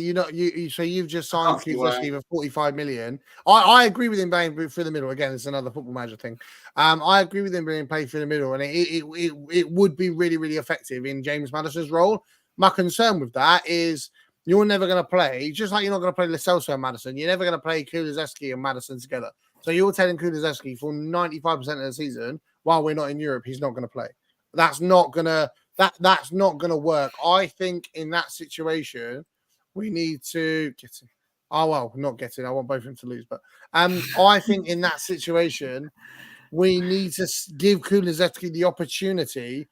Speaker 3: so you've just signed Kulusevski for 45 million. I agree with him playing through the middle. Again, it's another Football Manager thing. I agree with him being played through the middle, and it would be really, really effective in James Maddison's role. My concern with that is you're never going to play, just like you're not going to play Lo Celso and Maddison. You're never going to play Kulusevski and Maddison together. So you're telling Kulusevski for 95% of the season, while we're not in Europe, he's not going to play. That's not going to work. I think in that situation, we need to get it. Oh, well, not get it. I want both of them to lose. But I think in that situation, we need to give Kulusevski the opportunity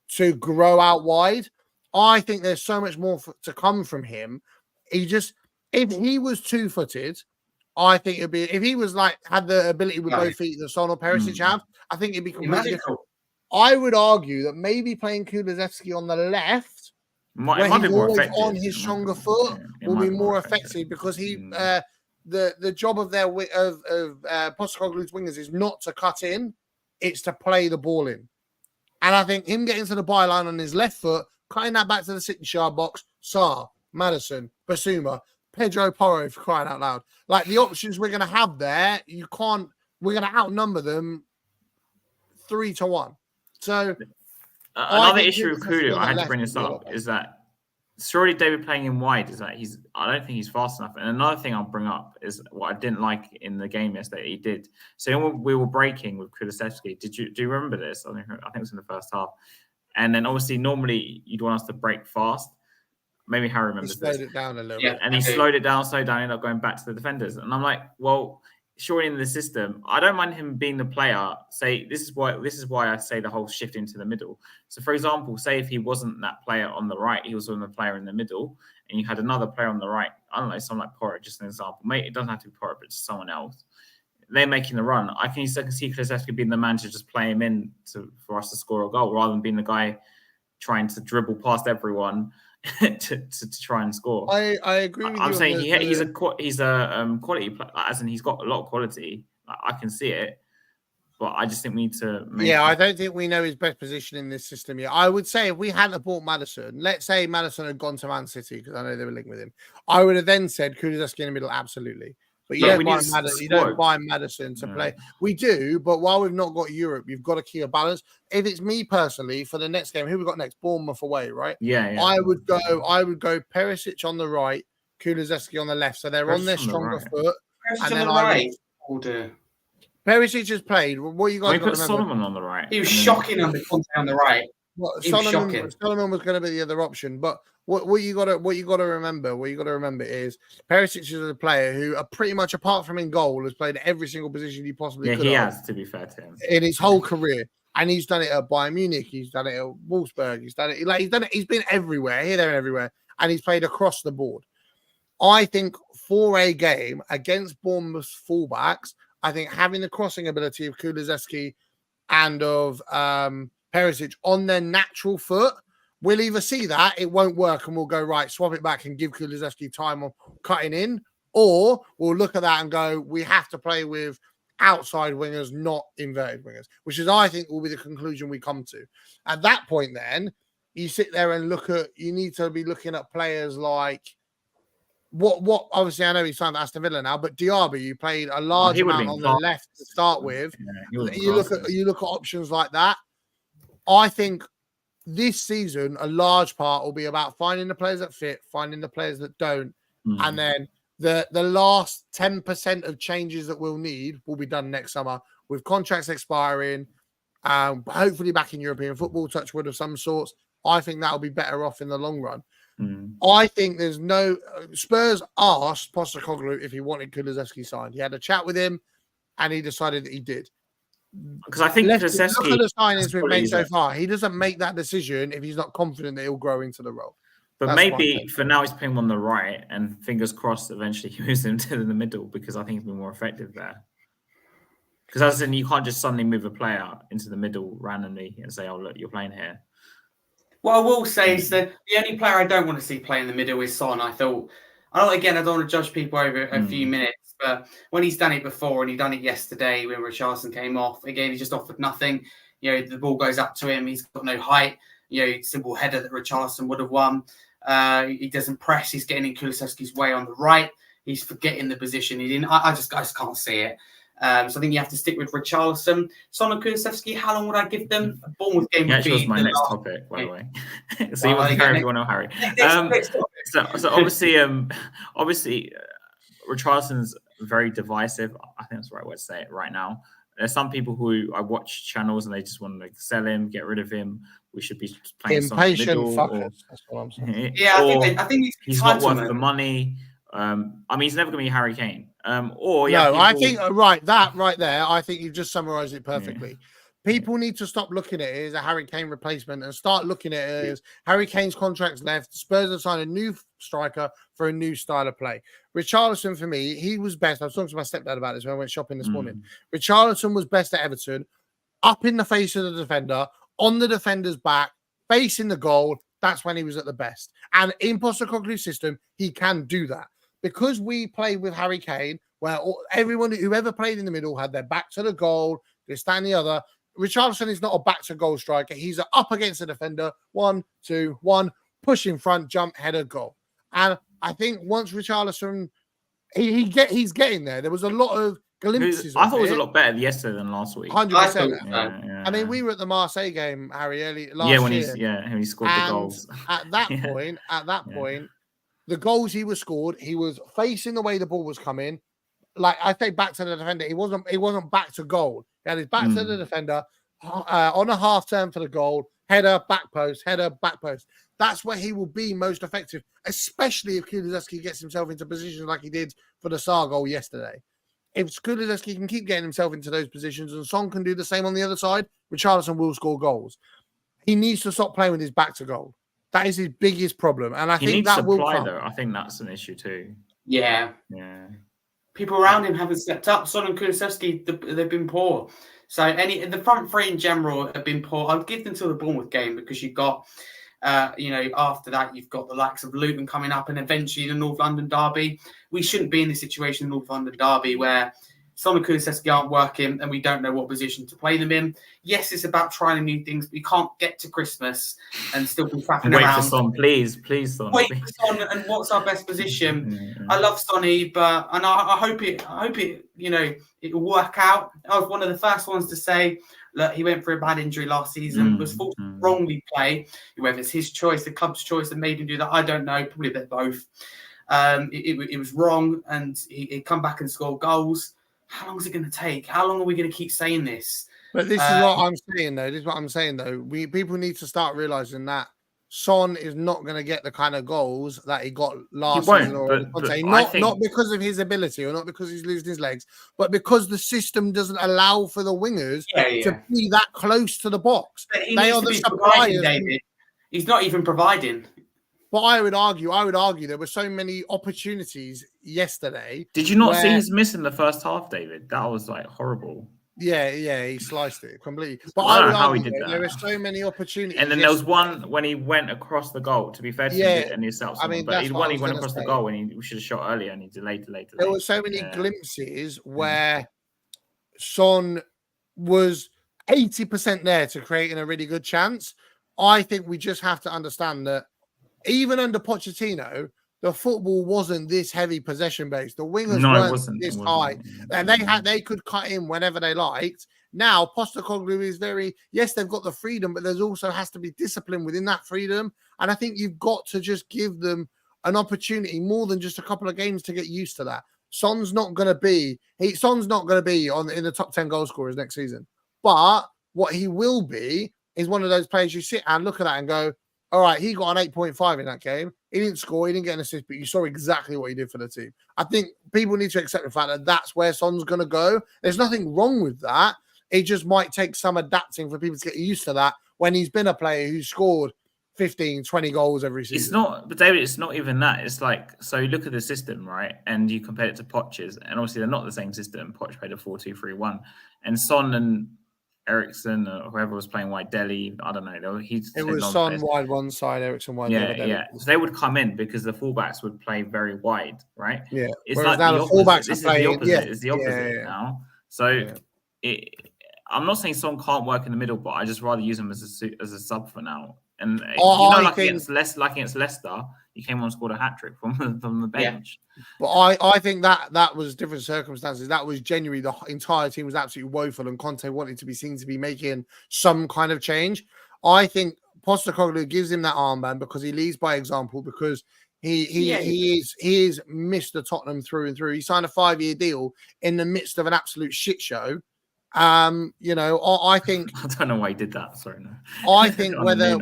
Speaker 3: to grow out wide. I think there's so much more to come from him. If he was two-footed, I think it'd be, if he was had the ability with both feet that Son or Perisic have, I think it'd be completely different. I would argue that maybe playing Kulusevski on the left, where he's always on his stronger foot, will be more effective because the job of Postecoglou's wingers is not to cut in, it's to play the ball in. And I think him getting to the byline on his left foot, cutting that back to the 6-yard box, Sarr, Maddison, Basuma, Pedro Porro, for crying out loud. Like the options we're going to have there, we're going to outnumber them 3-1. So
Speaker 1: another issue with Kudu, I had to bring this up, is that surely David playing him wide is that I don't think he's fast enough. And another thing I'll bring up is what I didn't like in the game yesterday. He did. So when we were breaking with Kulusevski, do you remember this? I think it was in the first half. And then obviously normally you'd want us to break fast. Maybe Harry remembers this.
Speaker 3: He slowed it down a little bit.
Speaker 1: And he slowed it down, ended up going back to the defenders. And I'm like, well, surely in the system, I don't mind him being the player. Say this is why I say the whole shift into the middle. So for example, say if he wasn't that player on the right, he was on the player in the middle, and you had another player on the right. I don't know, someone like Porro, just an example. Mate, it doesn't have to be Porro, but just someone else. They're making the run. I can see Kulusevski being the man to just play him in for us to score a goal, rather than being the guy trying to dribble past everyone to try and score.
Speaker 3: I agree with you.
Speaker 1: I'm saying he's a quality player, as in he's got a lot of quality. I can see it, but I just think we need to.
Speaker 3: I don't think we know his best position in this system yet. I would say if we hadn't bought Maddison, let's say Maddison had gone to Man City, because I know they were linked with him, I would have then said Kulusevski in the middle, absolutely. But you don't buy Maddison to play. We do, but while we've not got Europe, you've got to keep a balance. If it's me personally, for the next game, who we got next? Bournemouth away, right?
Speaker 1: Yeah.
Speaker 3: I would go Perisic on the right, Kulusevski on the left, so they're on their stronger foot.
Speaker 2: And then
Speaker 3: Perisic has played. What you guys got to remember?
Speaker 1: Solomon on the right.
Speaker 2: He was shocking under Conte on the right.
Speaker 3: Solomon was going to be the other option, but what you got to remember is Perisic is a player who, pretty much apart from in goal, has played every single position he possibly could.
Speaker 1: He has, to be fair to him,
Speaker 3: in his whole career, and he's done it at Bayern Munich, he's done it at Wolfsburg, he's done it. He's been everywhere, here, there, and everywhere, and he's played across the board. I think for a game against Bournemouth's fullbacks, I think having the crossing ability of Kulusevski and of Perisic on their natural foot, we'll either see that it won't work and we'll go, right, swap it back and give Kulusevski time on cutting in, or we'll look at that and go, we have to play with outside wingers, not inverted wingers, which is, I think, will be the conclusion we come to. At that point, then, you sit there and you need to be looking at players like, what obviously I know he's signed for Aston Villa now, but Diaby, you played a large amount on the left to start with. You look at options like that. I think this season, a large part will be about finding the players that fit, finding the players that don't, and then the last 10% of changes that we'll need will be done next summer with contracts expiring, hopefully back in European football, touch wood of some sorts. I think that'll be better off in the long run. I think there's no Spurs asked Postecoglou if he wanted Kulusevski signed. He had a chat with him, and he decided that he did.
Speaker 1: Because I think Kulusevski,
Speaker 3: look at the signings we've made so far. He doesn't make that decision if he's not confident that he'll grow into the role.
Speaker 1: But maybe for now he's playing him on the right, and fingers crossed eventually he moves him to the middle because I think he's been more effective there. Because as in, you can't just suddenly move a player into the middle randomly and say, "Oh, look, you're playing here."
Speaker 2: What I will say is that the only player I don't want to see play in the middle is Son. I don't want to judge people over a few minutes, but when he's done it before and he done it yesterday when Richarlison came off, again, he just offered nothing. The ball goes up to him. He's got no height. Simple header that Richarlison would have won. He doesn't press. He's getting in Kulusevski's way on the right. He's forgetting the position he's in. I just can't see it. So I think you have to stick with Richarlison. Son and Kulusevski, how long would I give them? A Bournemouth game would be
Speaker 1: was my next topic, by the way. So you want to carry everyone on Harry. So obviously, Richarlison's very divisive. I think that's the right way to say it right now. There's some people who I watch channels and they just want to sell him, get rid of him. We should be playing
Speaker 3: impatient fuckers. That's what I'm saying.
Speaker 2: Yeah, I think
Speaker 1: he's not worth the money. He's never going to be Harry Kane.
Speaker 3: I think that right there. I think you've just summarised it perfectly. Yeah. People need to stop looking at it as a Harry Kane replacement and start looking at it as Harry Kane's contract's left. Spurs have signed a new striker for a new style of play. Richarlison, for me, he was best. I was talking to my stepdad about this when I went shopping this morning. Richarlison was best at Everton, up in the face of the defender, on the defender's back, facing the goal. That's when he was at the best. And in Postecoglou's system, he can do that. Because we played with Harry Kane, where whoever played in the middle had their back to the goal, they stand the other. Richarlison is not a back to goal striker. He's up against the defender. 1, 2, 1, push in front, jump, header, goal. And I think once Richarlison, he's getting there. There was a lot of glimpses.
Speaker 1: I thought it was a lot better yesterday than last week.
Speaker 3: 100%. I mean, we were at the Marseille game, Harry, last year.
Speaker 1: When he scored the goals.
Speaker 3: At that point, the goals he scored, he was facing the way the ball was coming. Like I say, back to the defender. He wasn't back to goal. He had his back to the defender on a half turn for the goal. Header, back post. That's where he will be most effective, especially if Kulusevski gets himself into positions like he did for the Sarr goal yesterday. If Kulusevski can keep getting himself into those positions and Son can do the same on the other side, Richarlison will score goals. He needs to stop playing with his back to goal. That is his biggest problem. And I think that will come.
Speaker 1: Though. I think that's an issue too.
Speaker 2: Yeah. People around him haven't stepped up. Son and Kulusevski, they've been poor. So the front three in general have been poor. I'd give them till the Bournemouth game because you've got, after that, you've got the likes of Luton coming up and eventually the North London derby. We shouldn't be in this situation in North London derby where Son and Kulusevski aren't working and we don't know what position to play them in. Yes, it's about trying new things, but you can't get to Christmas and still be faffing around.
Speaker 1: Wait for Son, please, Son.
Speaker 2: Wait for Son, and what's our best position? I love Sonny, but I hope it it will work out. I was one of the first ones to say, look, he went through a bad injury last season, was forced to wrongly play. Whether it's his choice, the club's choice that made him do that, I don't know. Probably a bit both. It was wrong, and he come back and score goals. How long is it going to take? How long are we going to keep saying this?
Speaker 3: But this is what I'm saying, though. People need to start realizing that Son is not going to get the kind of goals that he got last season. Not because of his ability or not because he's losing his legs, but because the system doesn't allow for the wingers to be that close to the box.
Speaker 2: They are the suppliers. David. He's not even providing.
Speaker 3: But I would argue there were so many opportunities yesterday.
Speaker 1: Did you not see his miss in the first half, David? That was horrible.
Speaker 3: Yeah, he sliced it completely. But
Speaker 1: I don't know how he did that.
Speaker 3: There were so many opportunities.
Speaker 1: And then there was one when he went across the goal. To be fair to him, and himself. But he went across the goal and he should have shot earlier and he delayed.
Speaker 3: There were so many glimpses where Son was 80% there to creating a really good chance. I think we just have to understand that even under Pochettino, the football wasn't this heavy possession based. The wingers weren't this high, and they could cut in whenever they liked. Now, Postecoglou is yes, they've got the freedom, but there's also has to be discipline within that freedom. And I think you've got to just give them an opportunity more than just a couple of games to get used to that. Son's not going to be in the top 10 goal scorers next season. But what he will be is one of those players you sit and look at that and go, all right, he got an 8.5 in that game. He didn't score, he didn't get an assist, but you saw exactly what he did for the team. I think people need to accept the fact that that's where Son's going to go. There's nothing wrong with that. It just might take some adapting for people to get used to that when he's been a player who scored 15, 20 goals every season.
Speaker 1: It's not, but David, it's not even that. It's like, so you look at the system, right? And you compare it to Poch's, and obviously they're not the same system. Poch played a 4-2-3-1. And Son and Ericsson or whoever was playing wide Delhi, I don't know.
Speaker 3: It was Son wide one side, Ericsson wide the other.
Speaker 1: Yeah. So they would come in because the fullbacks would play very wide, right?
Speaker 3: Yeah.
Speaker 1: It's
Speaker 3: whereas
Speaker 1: like
Speaker 3: now the fullbacks
Speaker 1: this
Speaker 3: are playing.
Speaker 1: It's the opposite now. So I'm not saying Son can't work in the middle, but I just rather use him as a sub for now. And against Leicester, he came on and scored a hat trick from the bench.
Speaker 3: Yeah. But I think that was different circumstances. That was genuinely the entire team was absolutely woeful, and Conte wanted to be seen to be making some kind of change. I think Postecoglou gives him that armband because he leads by example, because he is Mr. Tottenham through and through. He signed a 5-year deal in the midst of an absolute shit show. I think
Speaker 1: I don't know why he did that. Sorry, no.
Speaker 3: I think whether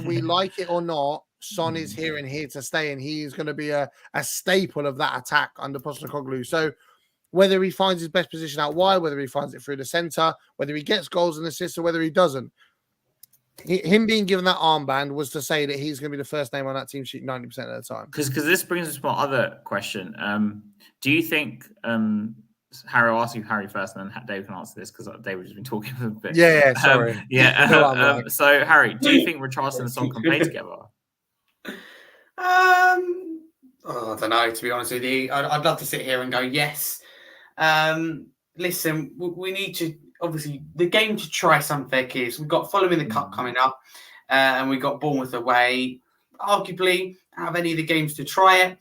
Speaker 3: we like it or not, Son is here to stay, and he is going to be a staple of that attack under Postecoglou. So whether he finds his best position out wide, whether he finds it through the centre, whether he gets goals and assists, or whether he doesn't, him being given that armband was to say that he's going to be the first name on that team sheet 90% of the time.
Speaker 1: Because this brings us to my other question. Do you think Harry, I'll ask you Harry first, and then Dave can answer this because David has been talking a bit.
Speaker 3: Sorry.
Speaker 1: So Harry, do you think Richarlison and Son can play together?
Speaker 2: I don't know. To be honest with you, I'd love to sit here and go yes. Listen, we need to obviously the game to try something is we've got Fulham in the cup coming up, and we've got Bournemouth away. Arguably, out of any of the games to try it.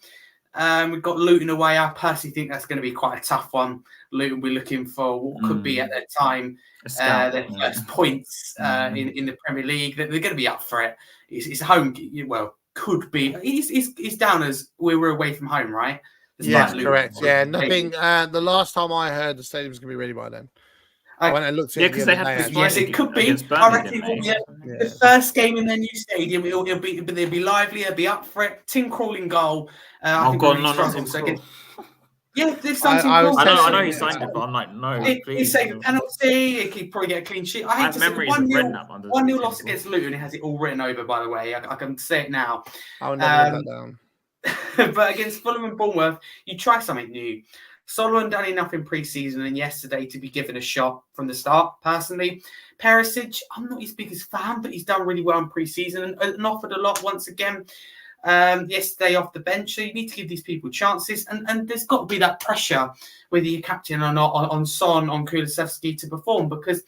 Speaker 2: We've got Luton away. I personally think that's going to be quite a tough one. Luton, we're looking for what could be at that time their first points in the Premier League. They're going to be up for it. It's home. Well, could be. It's down as we were away from home, right?
Speaker 3: Yes, correct. Yeah, nothing. The last time I heard, the stadium's going to be ready by then. I went and looked at
Speaker 1: because they had
Speaker 2: yes, it could be. I reckon the first game in their new stadium, it'll be lively. They'll be up for it. Tim Crawling goal.
Speaker 1: Yeah,
Speaker 2: there's something. I
Speaker 1: know he signed it, but I'm like, no.
Speaker 2: He saved a penalty. He could probably get a clean sheet. I hate to say 1-0 loss against Luton. It has it all written over, by the way. I can say it now.
Speaker 3: I would never write that down.
Speaker 2: But against Fulham and Bournemouth, you try something new. Solomon done enough in pre-season and yesterday to be given a shot from the start, personally. Perisic, I'm not his biggest fan, but he's done really well in pre-season and offered a lot once again. Yesterday off the bench, so you need to give these people chances. And there's got to be that pressure, whether you're captain or not, on Son, on Kulusevski to perform, because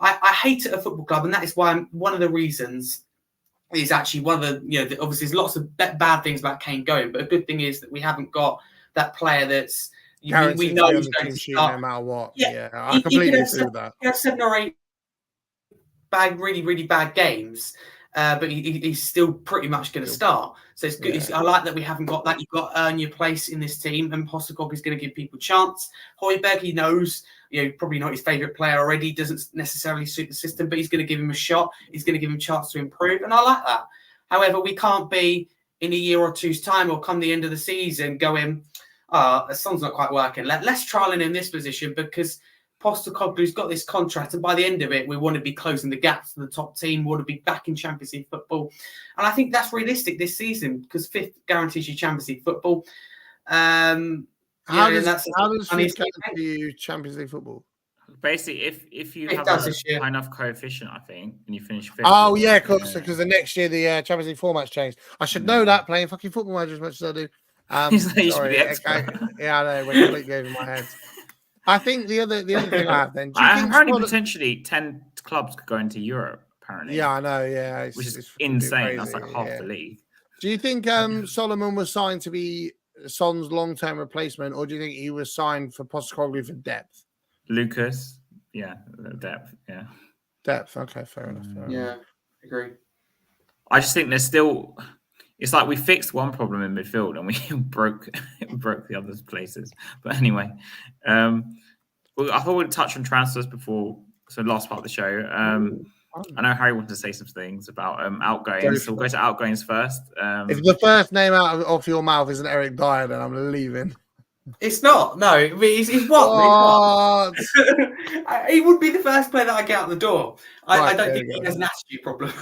Speaker 2: I hate it at a football club, and that is why one of the reasons is actually one of the, obviously there's lots of bad things about Kane going, but a good thing is that we haven't got that player that's we know he's going to start.
Speaker 3: No matter what. Yeah, I completely agree with that.
Speaker 2: He has 7 or 8 really, really bad games, but he's still pretty much going to start. So it's good. I like that we haven't got that. You've got to earn your place in this team, and Postecoglou is going to give people a chance. Højbjerg, he knows, probably not his favourite player already, doesn't necessarily suit the system, but he's going to give him a shot. He's going to give him a chance to improve, and I like that. However, we can't be in a year or two's time or come the end of the season going, Son's not quite working. Let's trial him in this position because Postecoglou's got this contract, and by the end of it, we want to be closing the gap to the top team. We want to be back in Champions League football, and I think that's realistic this season because 5th guarantees you Champions League football.
Speaker 3: How does 5th guarantee you Champions League football?
Speaker 1: Basically, if you have a high enough coefficient, I think, and you finish 5th.
Speaker 3: Oh yeah, because the next year the Champions League formats changed. I should know that playing fucking Football Manager as much as I do. Sorry, I know. We're completely over my head. I think the other thing I have then.
Speaker 1: Apparently, potentially 10 clubs could go into Europe. Apparently,
Speaker 3: yeah, I know. Yeah,
Speaker 1: which is insane. That's like half the league.
Speaker 3: Do you think Solomon was signed to be Son's long-term replacement, or do you think he was signed for Postecoglou for depth?
Speaker 1: Lucas, depth. Yeah,
Speaker 3: depth. Okay, fair enough.
Speaker 2: Yeah, agree.
Speaker 1: I just think there's still. It's like we fixed one problem in midfield and we broke the other places. But anyway, well, I thought we'd touch on transfers before. So last part of the show. I know Harry wanted to say some things about outgoings. So we'll go to outgoings first.
Speaker 3: If the first name out of your mouth isn't Eric Dyer, then I'm leaving.
Speaker 2: It's not. No, he's what? He would be the first player that I get out the door. I don't think he has an attitude problem.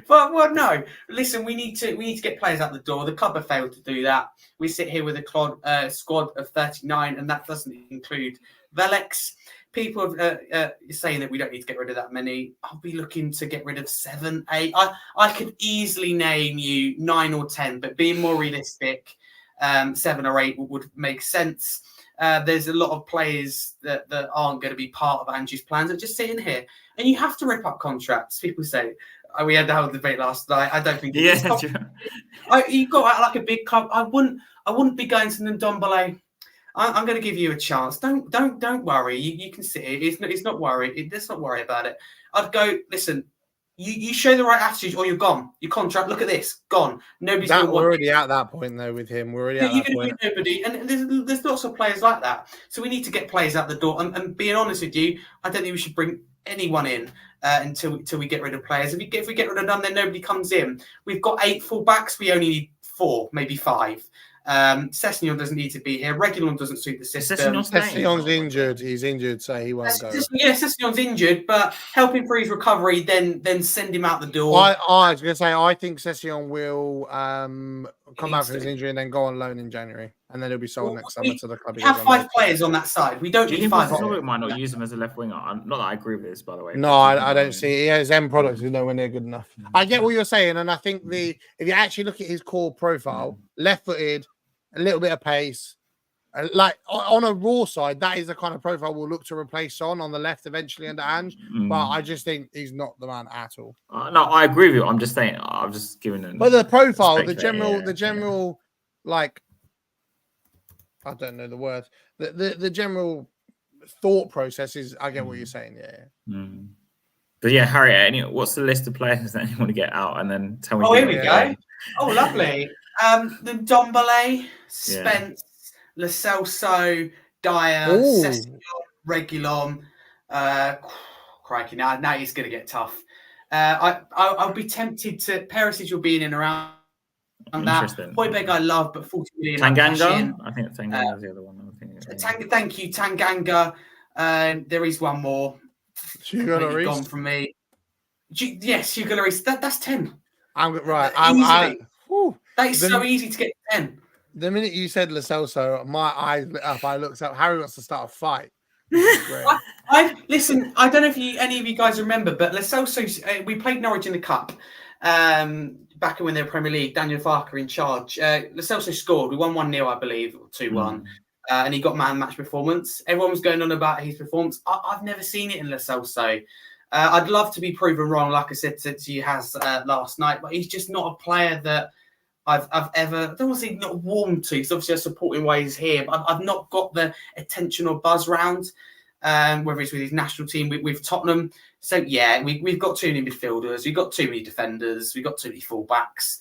Speaker 2: But well, no. Listen, we need to get players out the door. The club have failed to do that. We sit here with a squad of 39, and that doesn't include Velex. People are saying that we don't need to get rid of that many. I'll be looking to get rid of 7, 8. I could easily name you 9 or 10, but being more realistic, 7 or 8 would make sense. There's a lot of players that aren't going to be part of Angie's plans that just sitting here. And you have to rip up contracts. People say, we had the whole debate last night. I don't think
Speaker 1: you've got
Speaker 2: to act like a big club. I wouldn't be going to Ndombele. I'm going to give you a chance. Don't worry. You can sit here. It's not worry. Let's not worry about it. I'd go, listen, you show the right attitude or you're gone. Your contract, look at this, gone. Nobody's going to
Speaker 3: We're already at that point, though, with him. We're already at that point.
Speaker 2: Nobody. And there's lots of players like that. So we need to get players out the door. And being honest with you, I don't think we should bring anyone in until we get rid of players. If we get rid of none, then nobody comes in. We've got 8 fullbacks. We only need 4, maybe 5. Sessegnon doesn't need to be here. Reguilon doesn't suit the system.
Speaker 3: Sessegnon's injured. He's injured, so he won't go.
Speaker 2: Yeah, Sessegnon's injured, but help him for his recovery, then send him out the door.
Speaker 3: I was going to say, I think Sessegnon will come back from his injury and then go on loan in January, and then he'll be sold next summer to the club.
Speaker 2: We have 5 players on that side. We don't need 5.
Speaker 1: We might not use him as a left winger. Not that I agree with this, by the way.
Speaker 3: No, I don't see. His end products is nowhere near good enough. I get what you're saying, and I think if you actually look at his core profile, left-footed, a little bit of pace, like on a raw side, that is the kind of profile we'll look to replace on the left eventually under Ange. But I just think he's not the man at all.
Speaker 1: No, I agree with you. I'm just saying. I'm just giving him.
Speaker 3: But the profile, the general, like, I don't know the word. The general thought process is. I get what you're saying. Yeah.
Speaker 1: But yeah, Harry, what's the list of players that you want to get out, and then tell me.
Speaker 2: Oh, here we go. Oh, lovely. The Ndombele, Spence, Lo Celso, Dyer, Sessegnon, Reguilon. Crikey, now he's going to get tough. I'll be tempted to. Perisic will be in and around that. Højbjerg I love, but 40 million.
Speaker 1: Tanganga? I think Tanganga is the other one.
Speaker 2: Thank you, Tanganga. There is one more.
Speaker 3: Hugo Lloris.
Speaker 2: Gone from me. Yes, Hugo Lloris. That's 10.
Speaker 3: I'm right.
Speaker 2: That is so easy to get 10.
Speaker 3: The minute you said Lo Celso, my eyes lit up. I looked up. Harry wants to start a fight.
Speaker 2: Listen, I don't know if any of you guys remember, but Lo Celso, we played Norwich in the Cup back when they were Premier League. Daniel Farker in charge. Lo Celso scored. We won 1-0, I believe, or 2-1. And he got man match performance. Everyone was going on about his performance. I've never seen it in Lo Celso. I'd love to be proven wrong, like I said to you last night, but he's just not a player that I've ever, I don't want to say not warmed to, because obviously I support him while he's here, but I've not got the attention or buzz round, whether it's with his national team, with Tottenham. So yeah, we've got too many midfielders, we've got too many defenders, we've got too many fullbacks.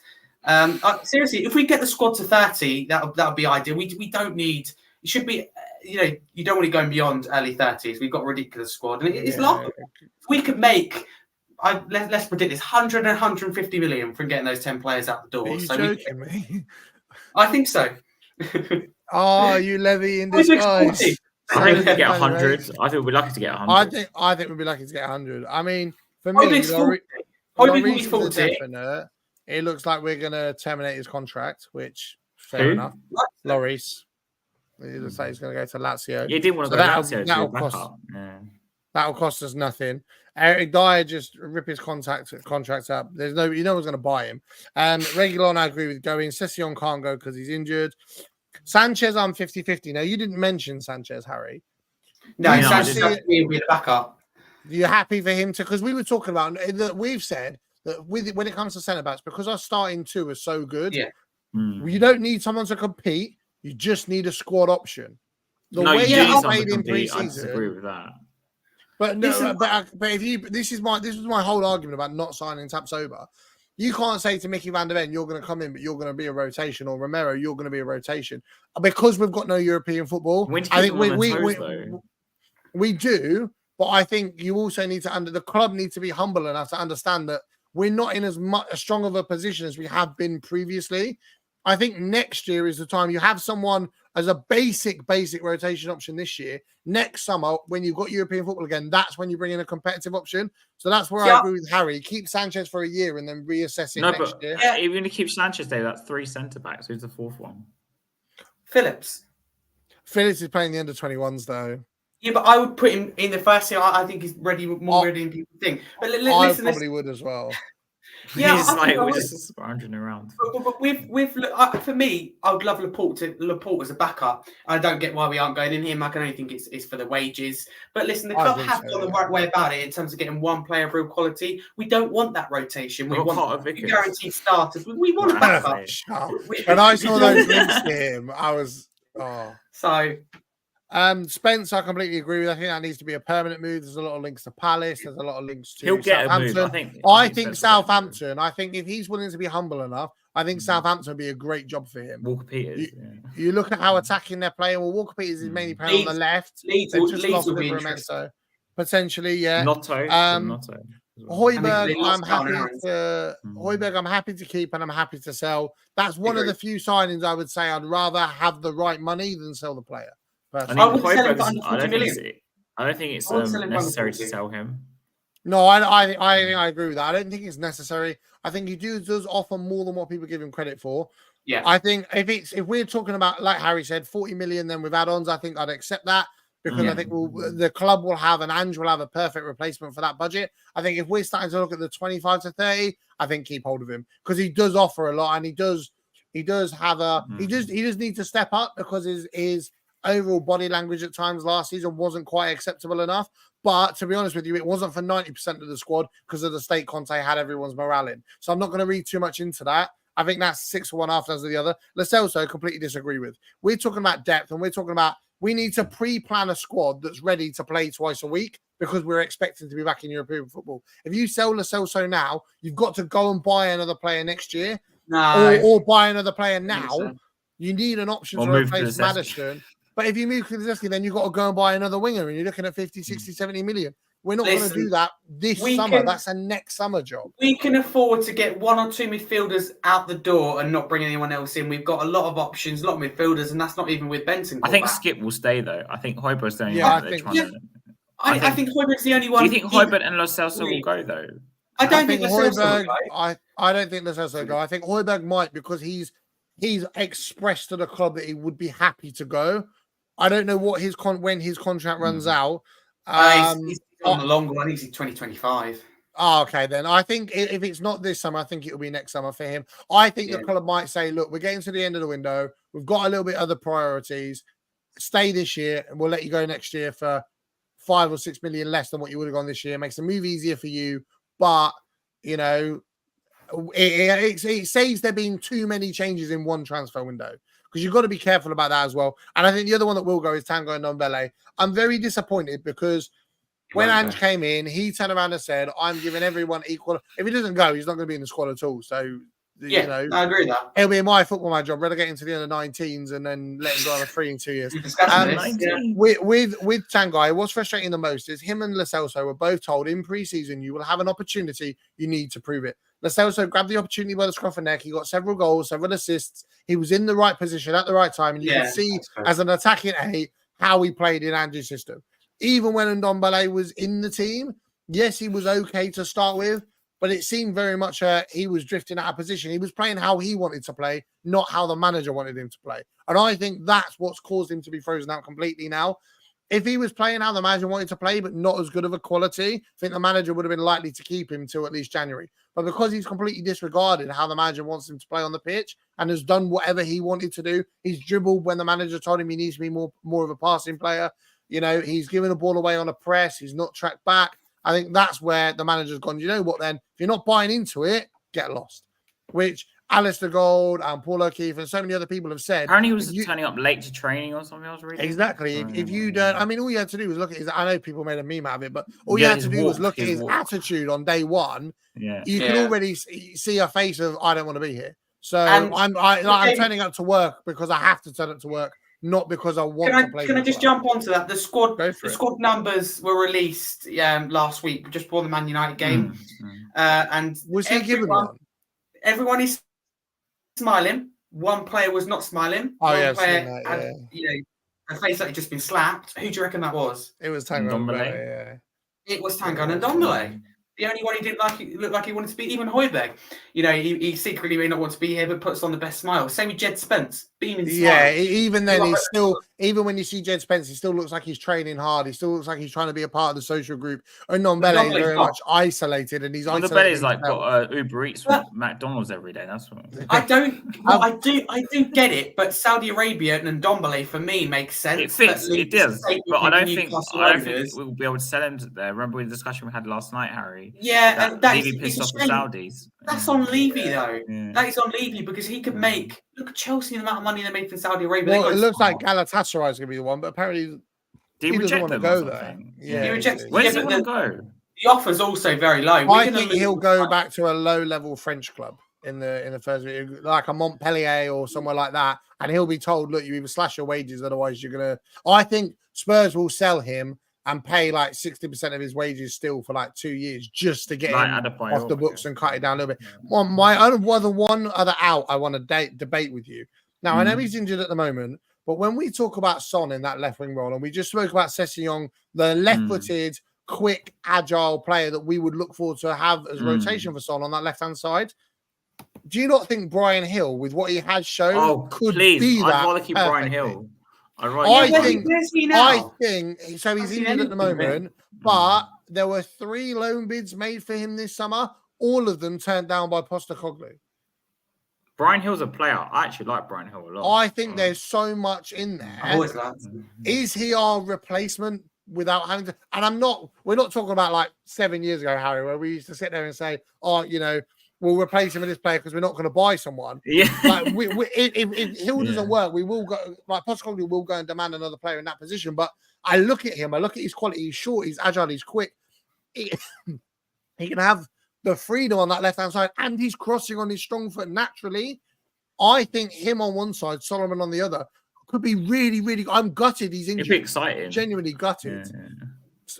Speaker 2: Seriously, if we get the squad to 30, that'll be ideal. We don't need, it should be, you don't want to go beyond early 30s. We've got a ridiculous squad, and it's laughable. If we could make, let's predict this, 100 and 150 million from getting those 10 players out the door.
Speaker 3: Are you joking me?
Speaker 2: I think so.
Speaker 3: You Levy in disguise.
Speaker 1: I think we get 100. I think we'd be lucky to get 100.
Speaker 3: I think we'd be lucky to get 100. I mean, for me, it looks like we're going to terminate his contract, which fair enough. Lloris. It looks like he's going to go to Lazio.
Speaker 1: You didn't want to go to Lazio.
Speaker 3: That'll cost us nothing. Eric Dyer just rip his contract up. There's no one's going to buy him. Reguilon, I agree with going. Sessegnon can't go because he's injured. Sanchez, I'm 50-50. Now, you didn't mention Sanchez, Harry.
Speaker 2: No, Sanchez will be the backup.
Speaker 3: You're happy for him to, because we were talking about that. We've said that when it comes to centre backs, because our starting 2 are so good, you don't need someone to compete. You just need a squad option. The way he played in pre-season.
Speaker 1: I disagree with that.
Speaker 3: But no, but if you, this was my whole argument about not signing Tapsoba. You can't say to Mickey van der Ven, you're going to come in, but you're going to be a rotation, or Romero, you're going to be a rotation, because we've got no European football. I think we do, but I think you also need to the club needs to be humble enough to understand that we're not in as strong of a position as we have been previously. I think next year is the time you have someone as a basic rotation option this year. Next summer, when you've got European football again, that's when you bring in a competitive option. So that's where I agree with Harry. Keep Sanchez for a year and then reassess it next year.
Speaker 1: Yeah, even to keep Sanchez there, that's 3 centre-backs. Who's the fourth one?
Speaker 2: Phillips
Speaker 3: is playing the under-21s, though.
Speaker 2: Yeah, but I would put him in the first year. I think he's ready than people think. But listen,
Speaker 3: I probably would as well.
Speaker 1: Yeah, we're just scrounging around.
Speaker 2: But for me, I would love Laporte as a backup. I don't get why we aren't going in him. I can only think it's for the wages. But listen, the club have gone the right way about it in terms of getting one player of real quality. We don't want that rotation. We want guaranteed starters. We want a backup.
Speaker 3: When I saw those links to him, I was Spence, I completely agree with. I think that needs to be a permanent move. There's a lot of links to Palace. There's a lot of links to Southampton. I think Southampton. I think if he's willing to be humble enough, I think Southampton would be a great job for him.
Speaker 1: Walker Peters.
Speaker 3: You look at how attacking they're playing. Well, Walker Peters is mainly playing on the left.
Speaker 2: Leeds will be interesting.
Speaker 3: Potentially, yeah.
Speaker 1: Notto.
Speaker 3: Højbjerg, I'm happy to keep and I'm happy to sell. That's one of the few signings I would say I'd rather have the right money than sell the player.
Speaker 1: I don't think it's necessary to sell him.
Speaker 3: No, I agree with that. I don't think it's necessary. I think he does offer more than what people give him credit for.
Speaker 2: Yeah.
Speaker 3: I think if we're talking about, like Harry said, 40 million, then with add-ons, I think I'd accept that, because I think the club will have, and Ange will have a perfect replacement for that budget. I think if we're starting to look at the 25 to 30, I think keep hold of him, because he does offer a lot, and he does have he just needs to step up, because his overall body language at times last season wasn't quite acceptable enough. But to be honest with you, it wasn't for 90% of the squad because of the state Conte had everyone's morale in. So I'm not going to read too much into that. I think that's 6 for one, half dozen the other. Lo Celso, completely disagree with. We're talking about depth, and we're talking about we need to pre-plan a squad that's ready to play twice a week, because we're expecting to be back in European football. If you sell Lo Celso now, you've got to go and buy another player next year, or buy another player now. You need an option to replace Maddison. But if you move Kulusevski, then you've got to go and buy another winger, and you're looking at 50, 60, 70 million. We're not going to do that this summer. That's a next summer job.
Speaker 2: We can afford to get 1 or 2 midfielders out the door and not bring anyone else in. We've got a lot of options, a lot of midfielders, and that's not even with Benson.
Speaker 1: I think Skip will stay, though. I think Højbjerg's the only
Speaker 2: one
Speaker 1: that they're trying to...
Speaker 2: I think Højbjerg's the only one.
Speaker 1: Do you think Højbjerg and Lo Celso will go, though?
Speaker 2: I don't think Lo Celso will
Speaker 3: go. I don't think Lo Celso will go. I think Højbjerg might, because he's expressed to the club that he would be happy to go. I don't know what when his contract runs out.
Speaker 2: He's on the long one. He's 2025.
Speaker 3: Oh, okay, then. I think if it's not this summer, I think it'll be next summer for him. I think the club might say, look, we're getting to the end of the window. We've got a little bit other priorities. Stay this year, and we'll let you go next year for 5 or 6 million less than what you would have gone this year. Makes the move easier for you. But, you know, it saves there being too many changes in one transfer window, because you've got to be careful about that as well. And I think the other one that will go is Tanguy Ndombele. I'm very disappointed, because when Ange came in, he turned around and said, I'm giving everyone equal. If he doesn't go, he's not going to be in the squad at all. So,
Speaker 2: you know, I agree with that.
Speaker 3: It'll be my football manager job, relegate him to the under-19s and then let him go on a free in 2 years. With Tanguy, what's frustrating the most is him and Lo Celso were both told in pre-season, you will have an opportunity, you need to prove it. Lo Celso grabbed the opportunity by the scruff of neck. He got several goals, several assists. He was in the right position at the right time. And you can see as an attacking 8 how he played in Ange's system. Even when Ndombele was in the team, yes, he was okay to start with, but it seemed very much he was drifting out of position. He was playing how he wanted to play, not how the manager wanted him to play. And I think that's what's caused him to be frozen out completely now. If he was playing how the manager wanted to play, but not as good of a quality, I think the manager would have been likely to keep him till at least January. But because he's completely disregarded how the manager wants him to play on the pitch and has done whatever he wanted to do, he's dribbled when the manager told him he needs to be more of a passing player. You know, he's given the ball away on a press. He's not tracked back. I think that's where the manager's gone, you know what then? If you're not buying into it, get lost. Which Alistair Gold and Paul O'Keefe and so many other people have said.
Speaker 1: Apparently, he was turning up late to training or something. I was reading.
Speaker 3: Exactly. If you don't, I mean, all you had to do was look at his. I know people made a meme out of it, but all you had to do was look at his attitude on day one.
Speaker 1: Yeah,
Speaker 3: you could already see a face of I don't want to be here. So I'm turning up to work because I have to turn up to work, not because I want to play.
Speaker 2: Can I just jump onto that? The squad numbers were released last week, just before the Man United game. And
Speaker 3: was he given one?
Speaker 2: Everyone is smiling. One player was not smiling. One player had, a face that had just been slapped. Who do you reckon that was?
Speaker 3: It was Tanguy Ndombele.
Speaker 2: It was Tanguy Ndombele. The only one he didn't look like he wanted to be, even Højbjerg. He secretly may not want to be here, but puts on the best smile. Same with Jed Spence, beaming smile.
Speaker 3: Yeah, even then, he's still, even when you see Jed Spence, he still looks like he's training hard. He still looks like he's trying to be a part of the social group. And Ndombele is very much isolated, and he's isolated.
Speaker 1: Ndombele's like got Uber Eats from McDonald's every day. That's what
Speaker 2: I do get it, but Saudi Arabia and Ndombele for me makes sense.
Speaker 1: It fits, it does, but I don't think we'll be able to sell him there. Remember the discussion we had last night, Harry?
Speaker 2: Yeah,
Speaker 1: and Levy pissed off the Saudis.
Speaker 2: That's on Levy though. Yeah. That is on Levy because he could make. Look at Chelsea and the amount of money they made for Saudi Arabia.
Speaker 3: Well, it looks like Galatasaray is going to be the one, but apparently he doesn't want to go there.
Speaker 1: Yeah, he rejects. Where does he want to go?
Speaker 2: The offer's also very low.
Speaker 3: I think he'll go back to a low-level French club in the first week, like a Montpellier or somewhere like that, and he'll be told, "Look, you either slash your wages, otherwise you're gonna." I think Spurs will sell him and pay like 60% of his wages still for like 2 years just to get him off the books and cut it down a little bit. One other out I want to debate with you. Now, I know he's injured at the moment, but when we talk about Son in that left wing role, and we just spoke about Sessegnon, the left-footed, quick, agile player that we would look forward to have as rotation for Son on that left-hand side, do you not think Brian Hill, with what he has shown, could be that?
Speaker 1: I'd rather keep Brian Hill.
Speaker 3: I think so. He's injured at the moment, but there were 3 loan bids made for him this summer. All of them turned down by Postecoglou.
Speaker 1: Brian Hill's a player. I actually like Brian Hill a lot.
Speaker 3: I think there's so much in there.
Speaker 2: I always liked
Speaker 3: him. Is he our replacement without having to? And we're not talking about like 7 years ago, Harry, where we used to sit there and say, we'll replace him with this player because we're not going to buy someone.
Speaker 1: Yeah.
Speaker 3: Like if Hill doesn't work, we will go. Like Postecoglou will go and demand another player in that position. But I look at him. I look at his quality. He's short. He's agile. He's quick. He can have the freedom on that left hand side, and he's crossing on his strong foot naturally. I think him on one side, Solomon on the other, could be really, really. I'm gutted. He's injured.
Speaker 1: It'd be exciting.
Speaker 3: Genuinely gutted. Yeah.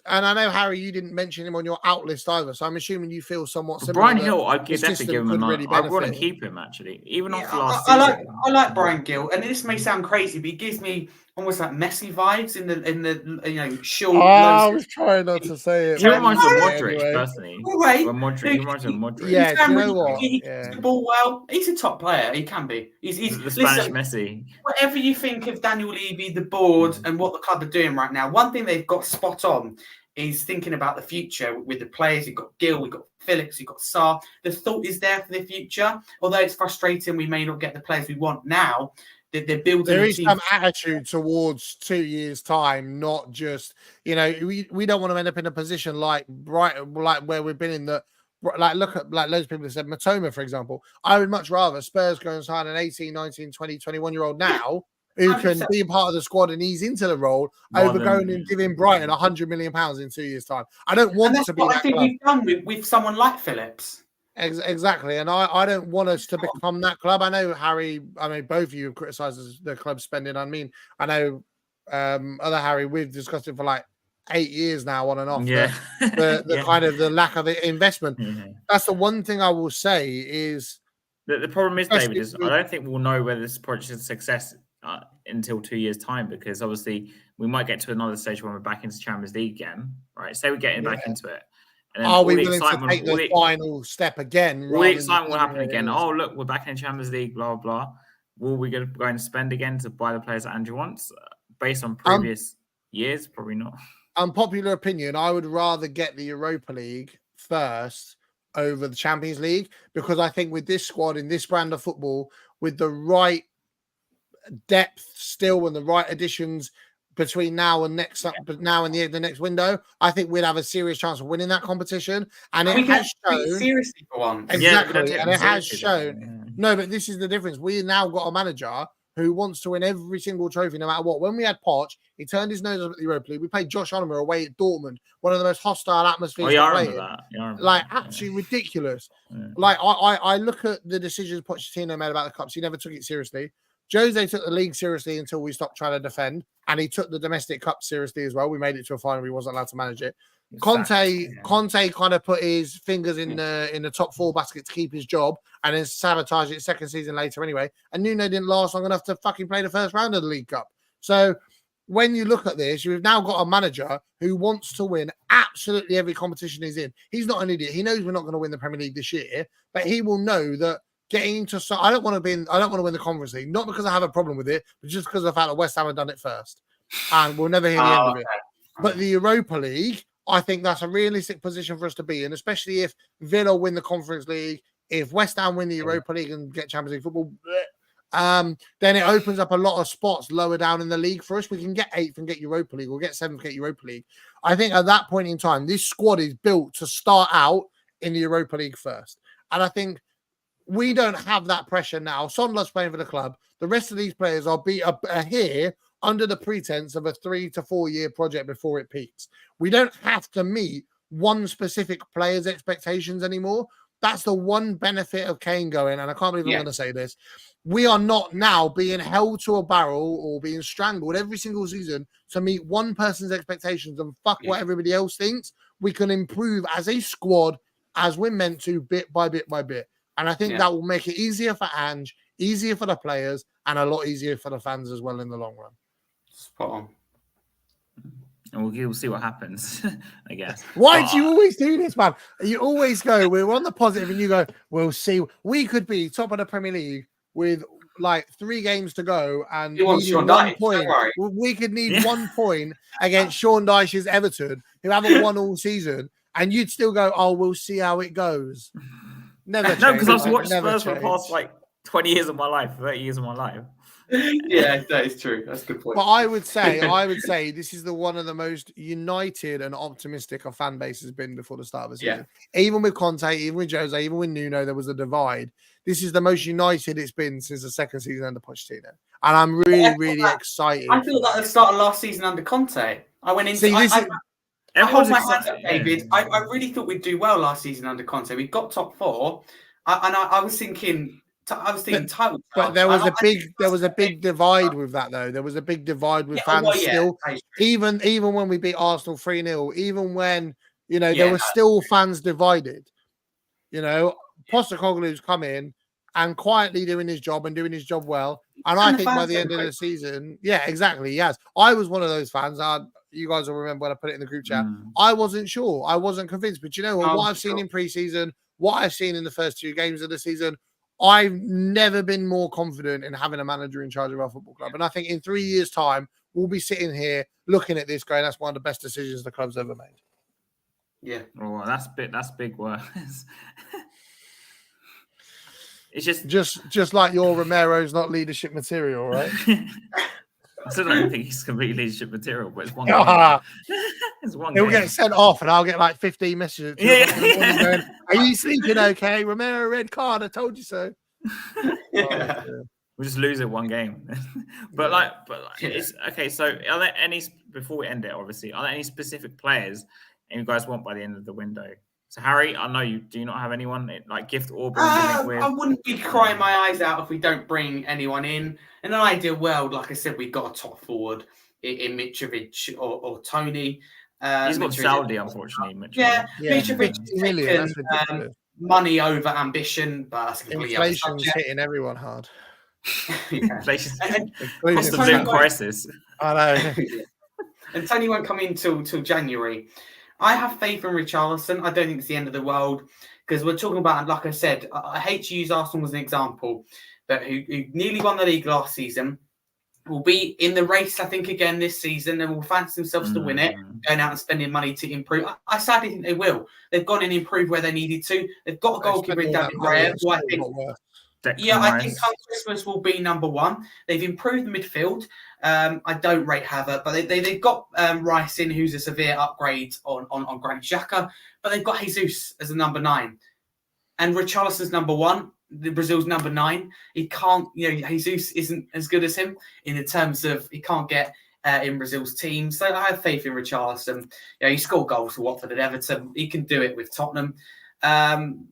Speaker 3: And I know, Harry, you didn't mention him on your out list either, so I'm assuming you feel somewhat similar.
Speaker 1: Brian Hill, I'd definitely give him a really I want to keep him, actually, even after last season.
Speaker 2: I like Brian Gill, and this may sound crazy, but he gives me almost like Messi vibes in the short.
Speaker 3: I was trying not to say it.
Speaker 1: He reminds me of Modric, personally. He reminds me of Modric.
Speaker 3: Yeah, you know what?
Speaker 2: He hits the ball well. He's a top player. He can be. He's
Speaker 1: the Spanish Messi.
Speaker 2: Whatever you think of Daniel Levy, the board, and what the club are doing right now, one thing they've got spot on is thinking about the future with the players. You've got Gill, we've got Phillips, you've got Sarr. The thought is there for the future. Although it's frustrating, we may not get the players we want now. They're building.
Speaker 3: There is some attitude towards 2 years' time, not just we don't want to end up in a position like where we've been in the. Like, look at like loads of people have said Matoma, for example. I would much rather Spurs go and sign an 18, 19, 20, 21-year-old now who can be a part of the squad and ease into the role over going and giving Brighton £100 million in 2 years' time. I don't want to be that
Speaker 2: I think
Speaker 3: club.
Speaker 2: We've done with someone like Phillips.
Speaker 3: Exactly. And I don't want us to become that club. I know, Harry, both of you have criticised the club spending. I know other Harry, we've discussed it for like 8 years now on and off.
Speaker 1: Yeah.
Speaker 3: The kind of the lack of the investment. Mm-hmm. That's the one thing I will say is...
Speaker 1: The problem is, David, is I don't think we'll know whether this project is a success until 2 years' time, because obviously we might get to another stage when we're back into Champions League again, right? Say we're getting back into it. And then
Speaker 3: are we willing to take the final step again?
Speaker 1: All the excitement will happen again. Oh, look, we're back in Champions League, blah, blah. Will we go and spend again to buy the players that Andrew wants? Based on previous years, probably not. Unpopular
Speaker 3: opinion, I would rather get the Europa League first over the Champions League, because I think with this squad, in this brand of football, with the right depth still and the right additions, between now and the next window, I think we'd have a serious chance of winning that competition. And it has shown
Speaker 2: seriously for once.
Speaker 3: Exactly, and it has shown. No, but this is the difference. We now got a manager who wants to win every single trophy, no matter what. When we had Poch, he turned his nose up at the Europa League. We played Josh Onomer away at Dortmund, one of the most hostile atmospheres to play in. Like, absolutely ridiculous. Yeah. Like, I look at the decisions Pochettino made about the cups. He never took it seriously. Jose took the league seriously until we stopped trying to defend, and he took the domestic cup seriously as well. We made it to a final. He wasn't allowed to manage it. Conte kind of put his fingers in the top 4 basket to keep his job, and then sabotaged it second season later anyway. And Nuno didn't last long enough to fucking play the first round of the League Cup. So when you look at this, you've now got a manager who wants to win absolutely every competition he's in. He's not an idiot. He knows we're not going to win the Premier League this year, but he will know that getting into I don't want to win the Conference League, not because I have a problem with it, but just because of the fact that West Ham have done it first, and we'll never hear the end of it. But the Europa League, I think that's a realistic position for us to be in, especially if Villa win the Conference League, if West Ham win the Europa League and get Champions League football, then it opens up a lot of spots lower down in the league for us. We can get 8th and get Europa League, or get 7th, get Europa League. I think at that point in time, this squad is built to start out in the Europa League first. And I think we don't have that pressure now. Sondler's playing for the club. The rest of these players are here under the pretense of a 3 to 4 year project before it peaks. We don't have to meet one specific player's expectations anymore. That's the one benefit of Kane going, and I can't believe I'm going to say this. We are not now being held to a barrel or being strangled every single season to meet one person's expectations and fuck what everybody else thinks. We can improve as a squad as we're meant to, bit by bit by bit. And I think that will make it easier for Ange, easier for the players, and a lot easier for the fans as well in the long run.
Speaker 2: Spot on.
Speaker 1: And we'll see what happens, I guess.
Speaker 3: Why do you always do this, man? You always go, we're on the positive, and you go, we'll see. We could be top of the Premier League with like 3 games to go, and needing 1 point. We could need 1 point against Sean Dyche's Everton, who haven't won all season, and you'd still go, oh, we'll see how it goes. Never change.
Speaker 1: No, because I've watched Spurs for the past like 20 years of my life, 30 years of my life.
Speaker 2: Yeah, that is true. That's a good point.
Speaker 3: But I would say this is one of the most united and optimistic our fan base has been before the start of the season. Yeah. Even with Conte, even with Jose, even with Nuno, there was a divide. This is the most united it's been since the second season under Pochettino. And I'm really excited.
Speaker 2: I feel that at the start of last season under Conte. I went into I hold my hands up, David. I really thought we'd do well last season under Conte. We got top 4, and I was thinking title.
Speaker 3: But there was a big divide with that, though. There was a big divide with fans still. Even when we beat Arsenal 3-0, even when there were still fans divided. Postecoglou's come in and quietly doing his job and doing his job well. And I think by the end of the season, exactly, he has. I was one of those fans. You guys will remember when I put it in the group chat. I wasn't sure. I wasn't convinced. But you know what? What I've seen in pre-season, what I've seen in the first 2 games of the season, I've never been more confident in having a manager in charge of our football club. And I think in 3 years' time, we'll be sitting here looking at this going, that's one of the best decisions the club's ever made.
Speaker 2: Yeah.
Speaker 1: Oh, that's big words. It's
Speaker 3: just like your Romero's not leadership material, right?
Speaker 1: I still don't think he's completely leadership material, but it's one game.
Speaker 3: He'll get sent off, and I'll get like 15 messages. Going, are you sleeping okay? Romero, red card. I told you so.
Speaker 1: We'll just lose it 1 game. but it's okay. So, are there any, before we end it, obviously, are there any specific players you guys want by the end of the window? So, Harry, I know you. Do you not have anyone like Gift or
Speaker 2: I wouldn't be crying my eyes out if we don't bring anyone in. In an ideal world, like I said, we got a top forward in Mitrovic or Tony.
Speaker 1: He's got Saudi, unfortunately.
Speaker 2: Mitrovic taken money over ambition, but that's completely
Speaker 3: inflation's hitting everyone hard.
Speaker 1: Inflation, cost of living crisis.
Speaker 3: I know.
Speaker 2: And Tony won't come in till January. I have faith in Richarlison. I don't think it's the end of the world because we're talking about, like I said, I hate to use Arsenal as an example, but who nearly won the league last season, will be in the race, I think, again this season, and will fancy themselves to win it, going out and spending money to improve. I sadly think they will. They've gone and improved where they needed to. They've got a goalkeeper in David Raya, who I think... I think come Christmas will be number 1. They've improved the midfield. I don't rate Havertz, but they've got Rice in, who's a severe upgrade on Granit Xhaka, but they've got Jesus as a number 9. And Richarlison's number 1. Brazil's number 9. He can't, Jesus isn't as good as him in terms of he can't get in Brazil's team. So I have faith in Richarlison. He scored goals for Watford and Everton. He can do it with Tottenham. And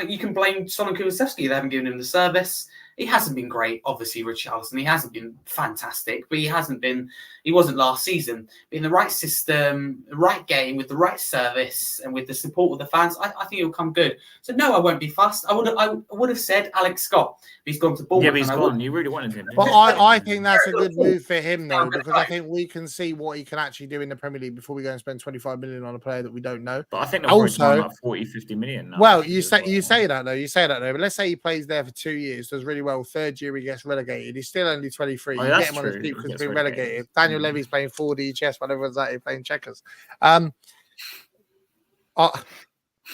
Speaker 2: you can blame Solan Kulusevski. They haven't given him the service. He hasn't been great, obviously, Richarlison. He hasn't been fantastic, but he wasn't last season. But in the right system, the right game, with the right service, and with the support of the fans, I think he'll come good. So no, I won't be fussed. I would have said Alex Scott. He's gone to Bournemouth.
Speaker 1: Yeah, but he's gone. You really wanted him.
Speaker 3: But I think that's a good move for him, though, because I think we can see what he can actually do in the Premier League before we go and spend 25 million on a player that we don't know.
Speaker 1: But I think they're also like 40, 50 million now.
Speaker 3: Well, you say that though. But let's say he plays there for 2 years, does really well. 3rd year he gets relegated. He's still only 23.
Speaker 1: Oh,
Speaker 3: you get him on his feet because he's been relegated. Daniel Levy's playing 4D chess while everyone's out here playing checkers. Do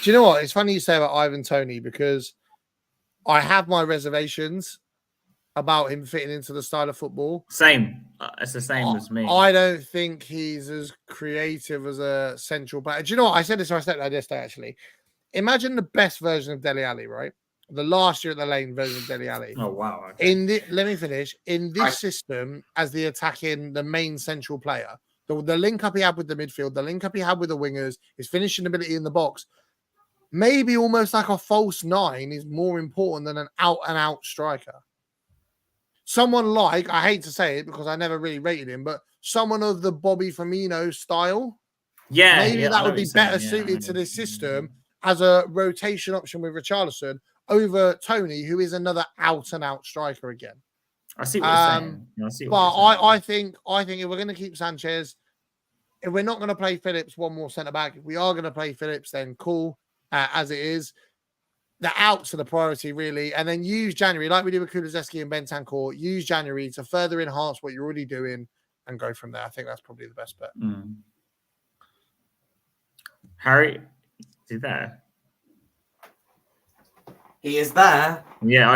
Speaker 3: you know what? It's funny you say about Ivan Toney, because I have my reservations about him fitting into the style of football.
Speaker 1: Same. It's the same as me.
Speaker 3: I don't think he's as creative as a central player. Do you know what? I said this to my stepdad yesterday, actually. Imagine the best version of Dele Alli, right? The last year at the Lane version of Dele Alli.
Speaker 1: Oh, wow. Okay.
Speaker 3: Let me finish. In this system, as the main central player, the link up he had with the midfield, the link up he had with the wingers, his finishing ability in the box, maybe almost like a false 9 is more important than an out-and-out striker. Someone like, I hate to say it because I never really rated him, but someone of the Bobby Firmino style, maybe that would be better suited to this system as a rotation option with Richarlison over Toney, who is another out-and-out striker again.
Speaker 1: I see what you're saying.
Speaker 3: I think if we're going to keep Sanchez, if we're not going to play Phillips, one more centre-back. If we are going to play Phillips, then cool, as it is. The outs are the priority, really. And then use January, like we did with Kulusevski and Bentancur, use January to further enhance what you're already doing and go from there. I think that's probably the best bet.
Speaker 1: Harry, is he there?
Speaker 2: He is there.
Speaker 1: Yeah.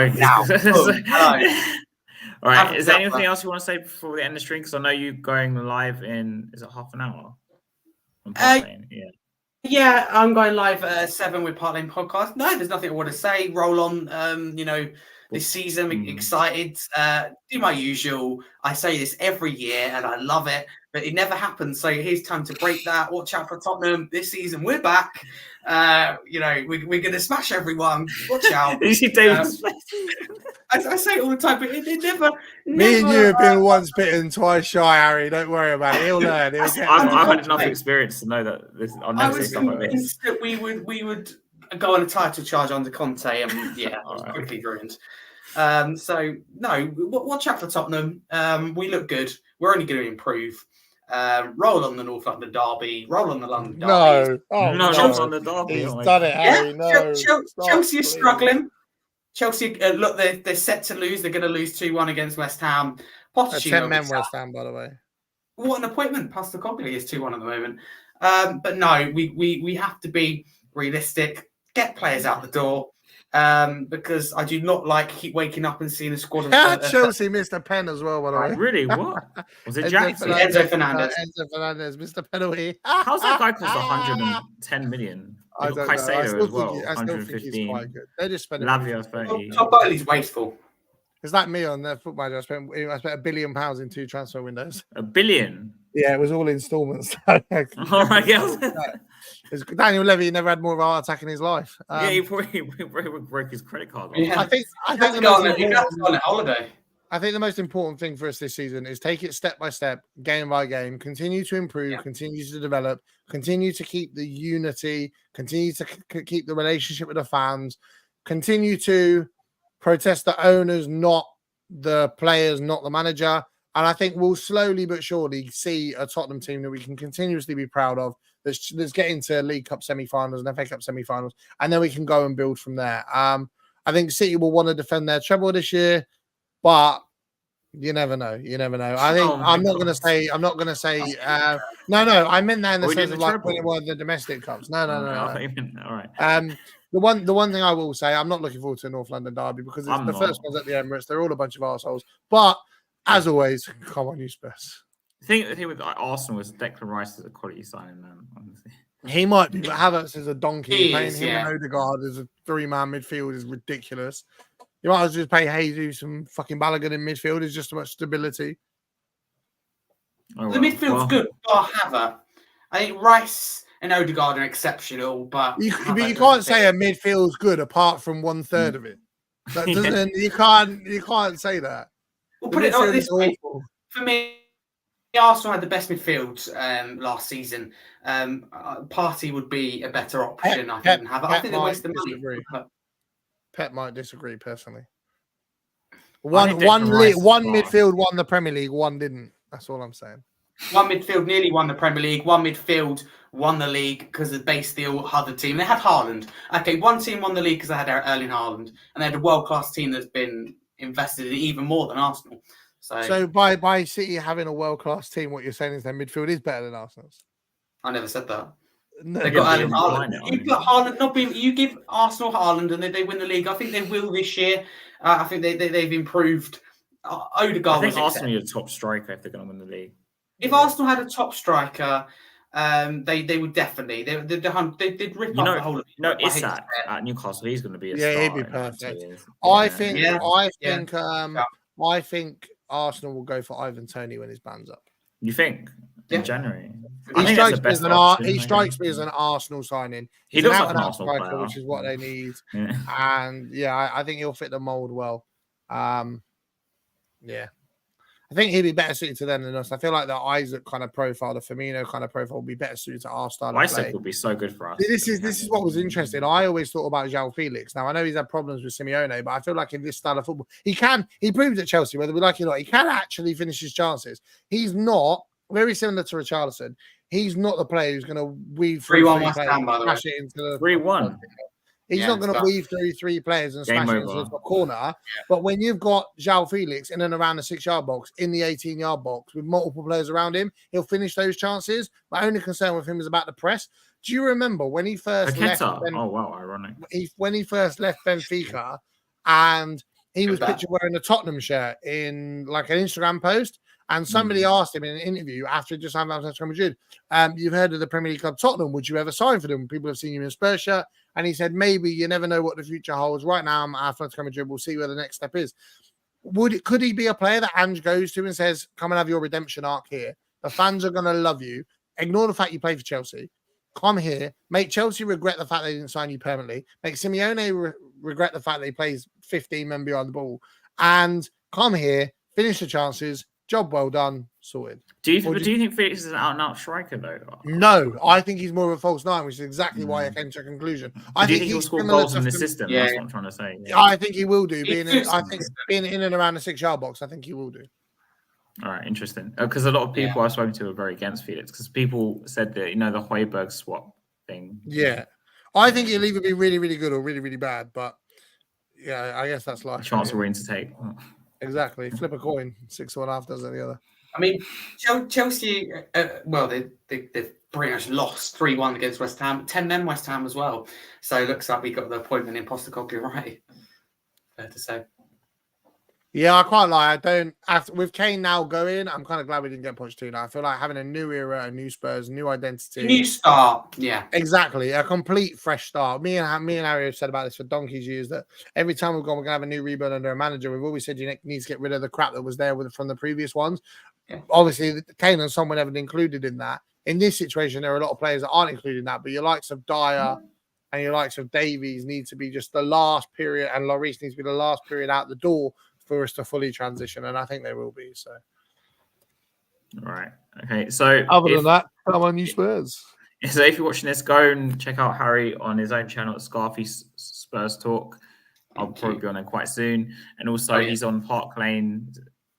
Speaker 1: All right. Is there anything else you want to say before we end the stream? Because I know you're going live in, is it half an hour?
Speaker 2: Yeah, I'm going live at 7 with Part Lane Podcast. No, there's nothing I want to say. Roll on, this season, excited. Do my usual. I say this every year and I love it, but it never happens. So here's time to break that. Watch out for Tottenham this season. We're back. We're going to smash everyone. Watch out. I say it all the time, but it never.
Speaker 3: Me and you have been once bitten, twice shy, Harry. Don't worry about it. He'll learn.
Speaker 1: I've had enough experience to know that I'll never say stuff like this.
Speaker 2: That we would go on a title charge under Conte, and it was quickly ruined. So no, watch out for Tottenham. We look good. We're only going to improve. Roll on the North London derby. Roll on the London derby.
Speaker 1: No, on the derby.
Speaker 3: He's done it, Harry. No,
Speaker 2: Chelsea is struggling. Chelsea, look, they're set to lose. They're going to lose 2-1 against West Ham.
Speaker 3: 10 men West Ham, by the way.
Speaker 2: What an appointment. Pastor Cogley is 2-1 at the moment. But no, we have to be realistic. Get players out the door. Because I do not keep waking up and seeing a squad of
Speaker 3: Chelsea missed a pen as well, by the way.
Speaker 1: Really? What? Was it Jackson?
Speaker 2: Enzo Fernandez.
Speaker 3: Enzo Fernandez missed a penalty.
Speaker 1: How's that guy cost 110 million?
Speaker 3: I don't know. I still think he's quite good. They're just spending.
Speaker 1: Lavia 30.
Speaker 2: Todd Bowley's wasteful.
Speaker 3: It's like me on their Foot Manager. I spent £1 billion in 2 transfer windows.
Speaker 1: $1 billion?
Speaker 3: Yeah, it was all installments.
Speaker 1: All right,
Speaker 3: Daniel Levy never had more of a heart attack in his life.
Speaker 1: He probably broke his credit card.
Speaker 3: Yeah. I think the most important thing for us this season is take it step by step, game by game, continue to improve, continue to develop, continue to keep the unity, continue to keep the relationship with the fans, continue to protest the owners, not the players, not the manager. And I think we'll slowly but surely see a Tottenham team that we can continuously be proud of. Let's get into League Cup semi-finals and FA Cup semi-finals, and then we can go and build from there. I think City will want to defend their treble this year, but you never know. I think I'm not going to say. No. I meant that in the sense of like when it was the domestic cups. No.
Speaker 1: All right.
Speaker 3: The one thing I will say, I'm not looking forward to a North London derby because it's the first one's at the Emirates. They're all a bunch of arseholes. But As always, come on, you Spurs.
Speaker 1: The thing with Arsenal is Declan Rice is a quality signing, man. Honestly.
Speaker 3: He might be, but Havertz is a donkey.
Speaker 2: He
Speaker 3: Paying
Speaker 2: is,
Speaker 3: him
Speaker 2: yeah.
Speaker 3: and Odegaard as a 3-man midfield is ridiculous. You might as well just pay Jesus and fucking Balogun in midfield. There's just too much stability.
Speaker 2: The midfield's good, bar Havertz. I think Rice and Odegaard are exceptional, but
Speaker 3: you can't say a midfield's good apart from 1/3 of it. That doesn't. You can't say that.
Speaker 2: We'll put it like this way. For me, Arsenal had the best midfield last season. Partey would be a better option, I think, than Havertz. I think they wasted money.
Speaker 3: Pep might disagree personally. One midfield won the Premier League, one didn't. That's all I'm saying.
Speaker 2: One midfield nearly won the Premier League. One midfield won the league because they based the other team. They had Haaland. Okay, one team won the league because they had Erling Haaland, and they had a world-class team that's been invested in even more than Arsenal. So
Speaker 3: by City having a world-class team, what you're saying is their midfield is better than Arsenal's.
Speaker 2: I never said that.
Speaker 3: No,
Speaker 2: they got Erling Haaland. You give Arsenal Haaland and they win the league. I think they will this year. I think they've improved. Odegaard.
Speaker 1: I think Arsenal need a top striker if they're going to win the league.
Speaker 2: If Arsenal had a top striker, they would definitely. They'd rip up the whole of it.
Speaker 1: Isak at Newcastle, he's going to be a
Speaker 3: star.
Speaker 1: Yeah,
Speaker 3: he'd be perfect. I think Arsenal will go for Ivan Toney when his band's up.
Speaker 1: You think? In January?
Speaker 3: He strikes me as an Arsenal signing.
Speaker 1: He looks like an Arsenal
Speaker 3: striker,
Speaker 1: player,
Speaker 3: which is what they need.
Speaker 1: Yeah.
Speaker 3: And I think he'll fit the mold well. I think he'd be better suited to them than us. I feel like the Isaac kind of profile, the Firmino kind of profile, will be better suited to our style.
Speaker 1: Isaac would be so good for us.
Speaker 3: This is what was interesting. I always thought about João Felix. Now I know he's had problems with Simeone, but I feel like in this style of football, he proved at Chelsea, whether we like it or not, he can actually finish his chances. He's not very similar to Richarlison. He's not the player who's going to weave
Speaker 2: 3-1 West Ham, by the way.
Speaker 1: 3-1.
Speaker 3: He's not going to weave through 3 players and smash it into the corner. Yeah. But when you've got João Felix in and around the 6-yard box, in the 18-yard box, with multiple players around him, he'll finish those chances. My only concern with him is about the press. Do you remember when he first left?
Speaker 1: Ironic.
Speaker 3: When he first left Benfica, and he was pictured wearing a Tottenham shirt in like an Instagram post, and somebody asked him in an interview after just having Atletico Madrid, you've heard of the Premier League club Tottenham, would you ever sign for them? People have seen you in a Spurs shirt. And he said, maybe, you never know what the future holds. Right now, I'm at Atletico Madrid. We'll see where the next step is. Could he be a player that Ange goes to and says, come and have your redemption arc here? The fans are going to love you. Ignore the fact you play for Chelsea. Come here. Make Chelsea regret the fact they didn't sign you permanently. Make Simeone regret the fact that he plays 15 men behind the ball. And come here, finish the chances. Job well done, sorted.
Speaker 1: Do you think Felix is an out-and-out striker, though?
Speaker 3: No, I think he's more of a false nine, which is exactly why I came to a conclusion.
Speaker 1: Do you think he'll score goals in the system? Yeah. That's what I'm trying to say. Yeah.
Speaker 3: I think he will do. Being in and around the 6-yard box, I think he will do.
Speaker 1: All right, interesting. Because a lot of people I've spoken to are very against Felix, because people said that, the Højbjerg swap thing.
Speaker 3: Yeah. I think he'll either be really, really good or really, really bad, but yeah, I guess that's life.
Speaker 1: A chance of winning to take.
Speaker 3: Exactly. Flip a coin. 6-1/2 does any other.
Speaker 2: I mean, Chelsea, they've pretty much lost 3-1 against West Ham. 10 men West Ham as well. So it looks like we got the appointment in Postecoglou right. Fair to say.
Speaker 3: Yeah, I quite like. With Kane now going, I'm kind of glad we didn't get Pochettino. I feel like having a new era, a new Spurs, new identity,
Speaker 2: new start. Yeah,
Speaker 3: exactly, a complete fresh start. Me and Harry have said about this for donkey's years that every time we've gone, we're gonna have a new rebuild under a manager. We've always said you need to get rid of the crap that was there from the previous ones. Yeah. Obviously, Kane and someone haven't included in that. In this situation, there are a lot of players that aren't included in that. But your likes of Dyer and your likes of Davies need to be just the last period, and Lloris needs to be the last period out the door for us to fully transition, and I think they will be. So,
Speaker 1: all right, okay. So,
Speaker 3: other than that, come on, you Spurs.
Speaker 1: So, if you're watching this, go and check out Harry on his own channel at Scarfy Spurs Talk. I'll probably be on there quite soon, and also he's on Park Lane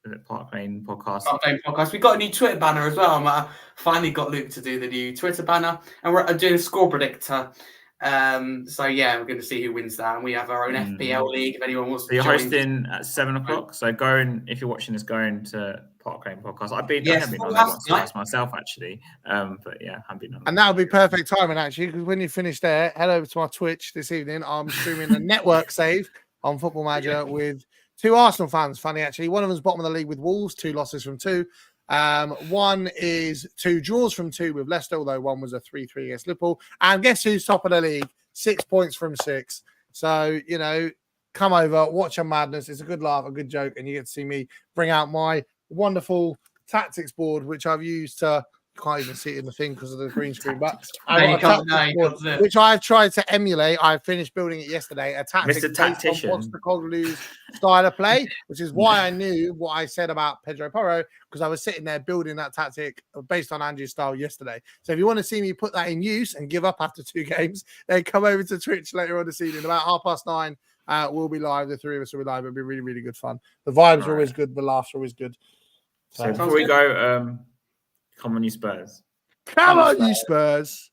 Speaker 1: podcast.
Speaker 2: Park Lane podcast. We got a new Twitter banner as well. I finally got Luke to do the new Twitter banner, and we're doing a score predictor. So yeah, we're going to see who wins that, and we have our own FPL league. If anyone wants to
Speaker 1: join.
Speaker 2: You're
Speaker 1: hosting at 7:00. So go and if you're watching this, go into Park Lane podcast. I've been on that once myself actually. But yeah, I've been on.
Speaker 3: And that'll be perfect timing actually, because when you finish there, head over to my Twitch this evening. I'm streaming a network save on Football Manager with 2 Arsenal fans, funny actually. One of them's bottom of the league with Wolves, 2 losses from 2. One is 2 draws from 2 with Leicester, although one was a 3-3 against Liverpool. And guess who's top of the league? 6 points from 6. So, come over, watch a madness. It's a good laugh, a good joke, and you get to see me bring out my wonderful tactics board, which I've used to. Can't even see it in the thing because of the green screen, but which I've tried to emulate. I finished building it yesterday. A tactic
Speaker 1: Mr. Tactician.
Speaker 3: Postecoglou's style of play, which is why I knew what I said about Pedro Porro, because I was sitting there building that tactic based on Andrew's style yesterday. So if you want to see me put that in use and give up after 2 games, then come over to Twitch later on this evening. About 9:30, we'll be live. The 3 of us will be live. It'll be really, really good fun. The vibes are always good. The laughs are always good.
Speaker 1: So before we go, come on, you Spurs.
Speaker 3: Come on, you Spurs.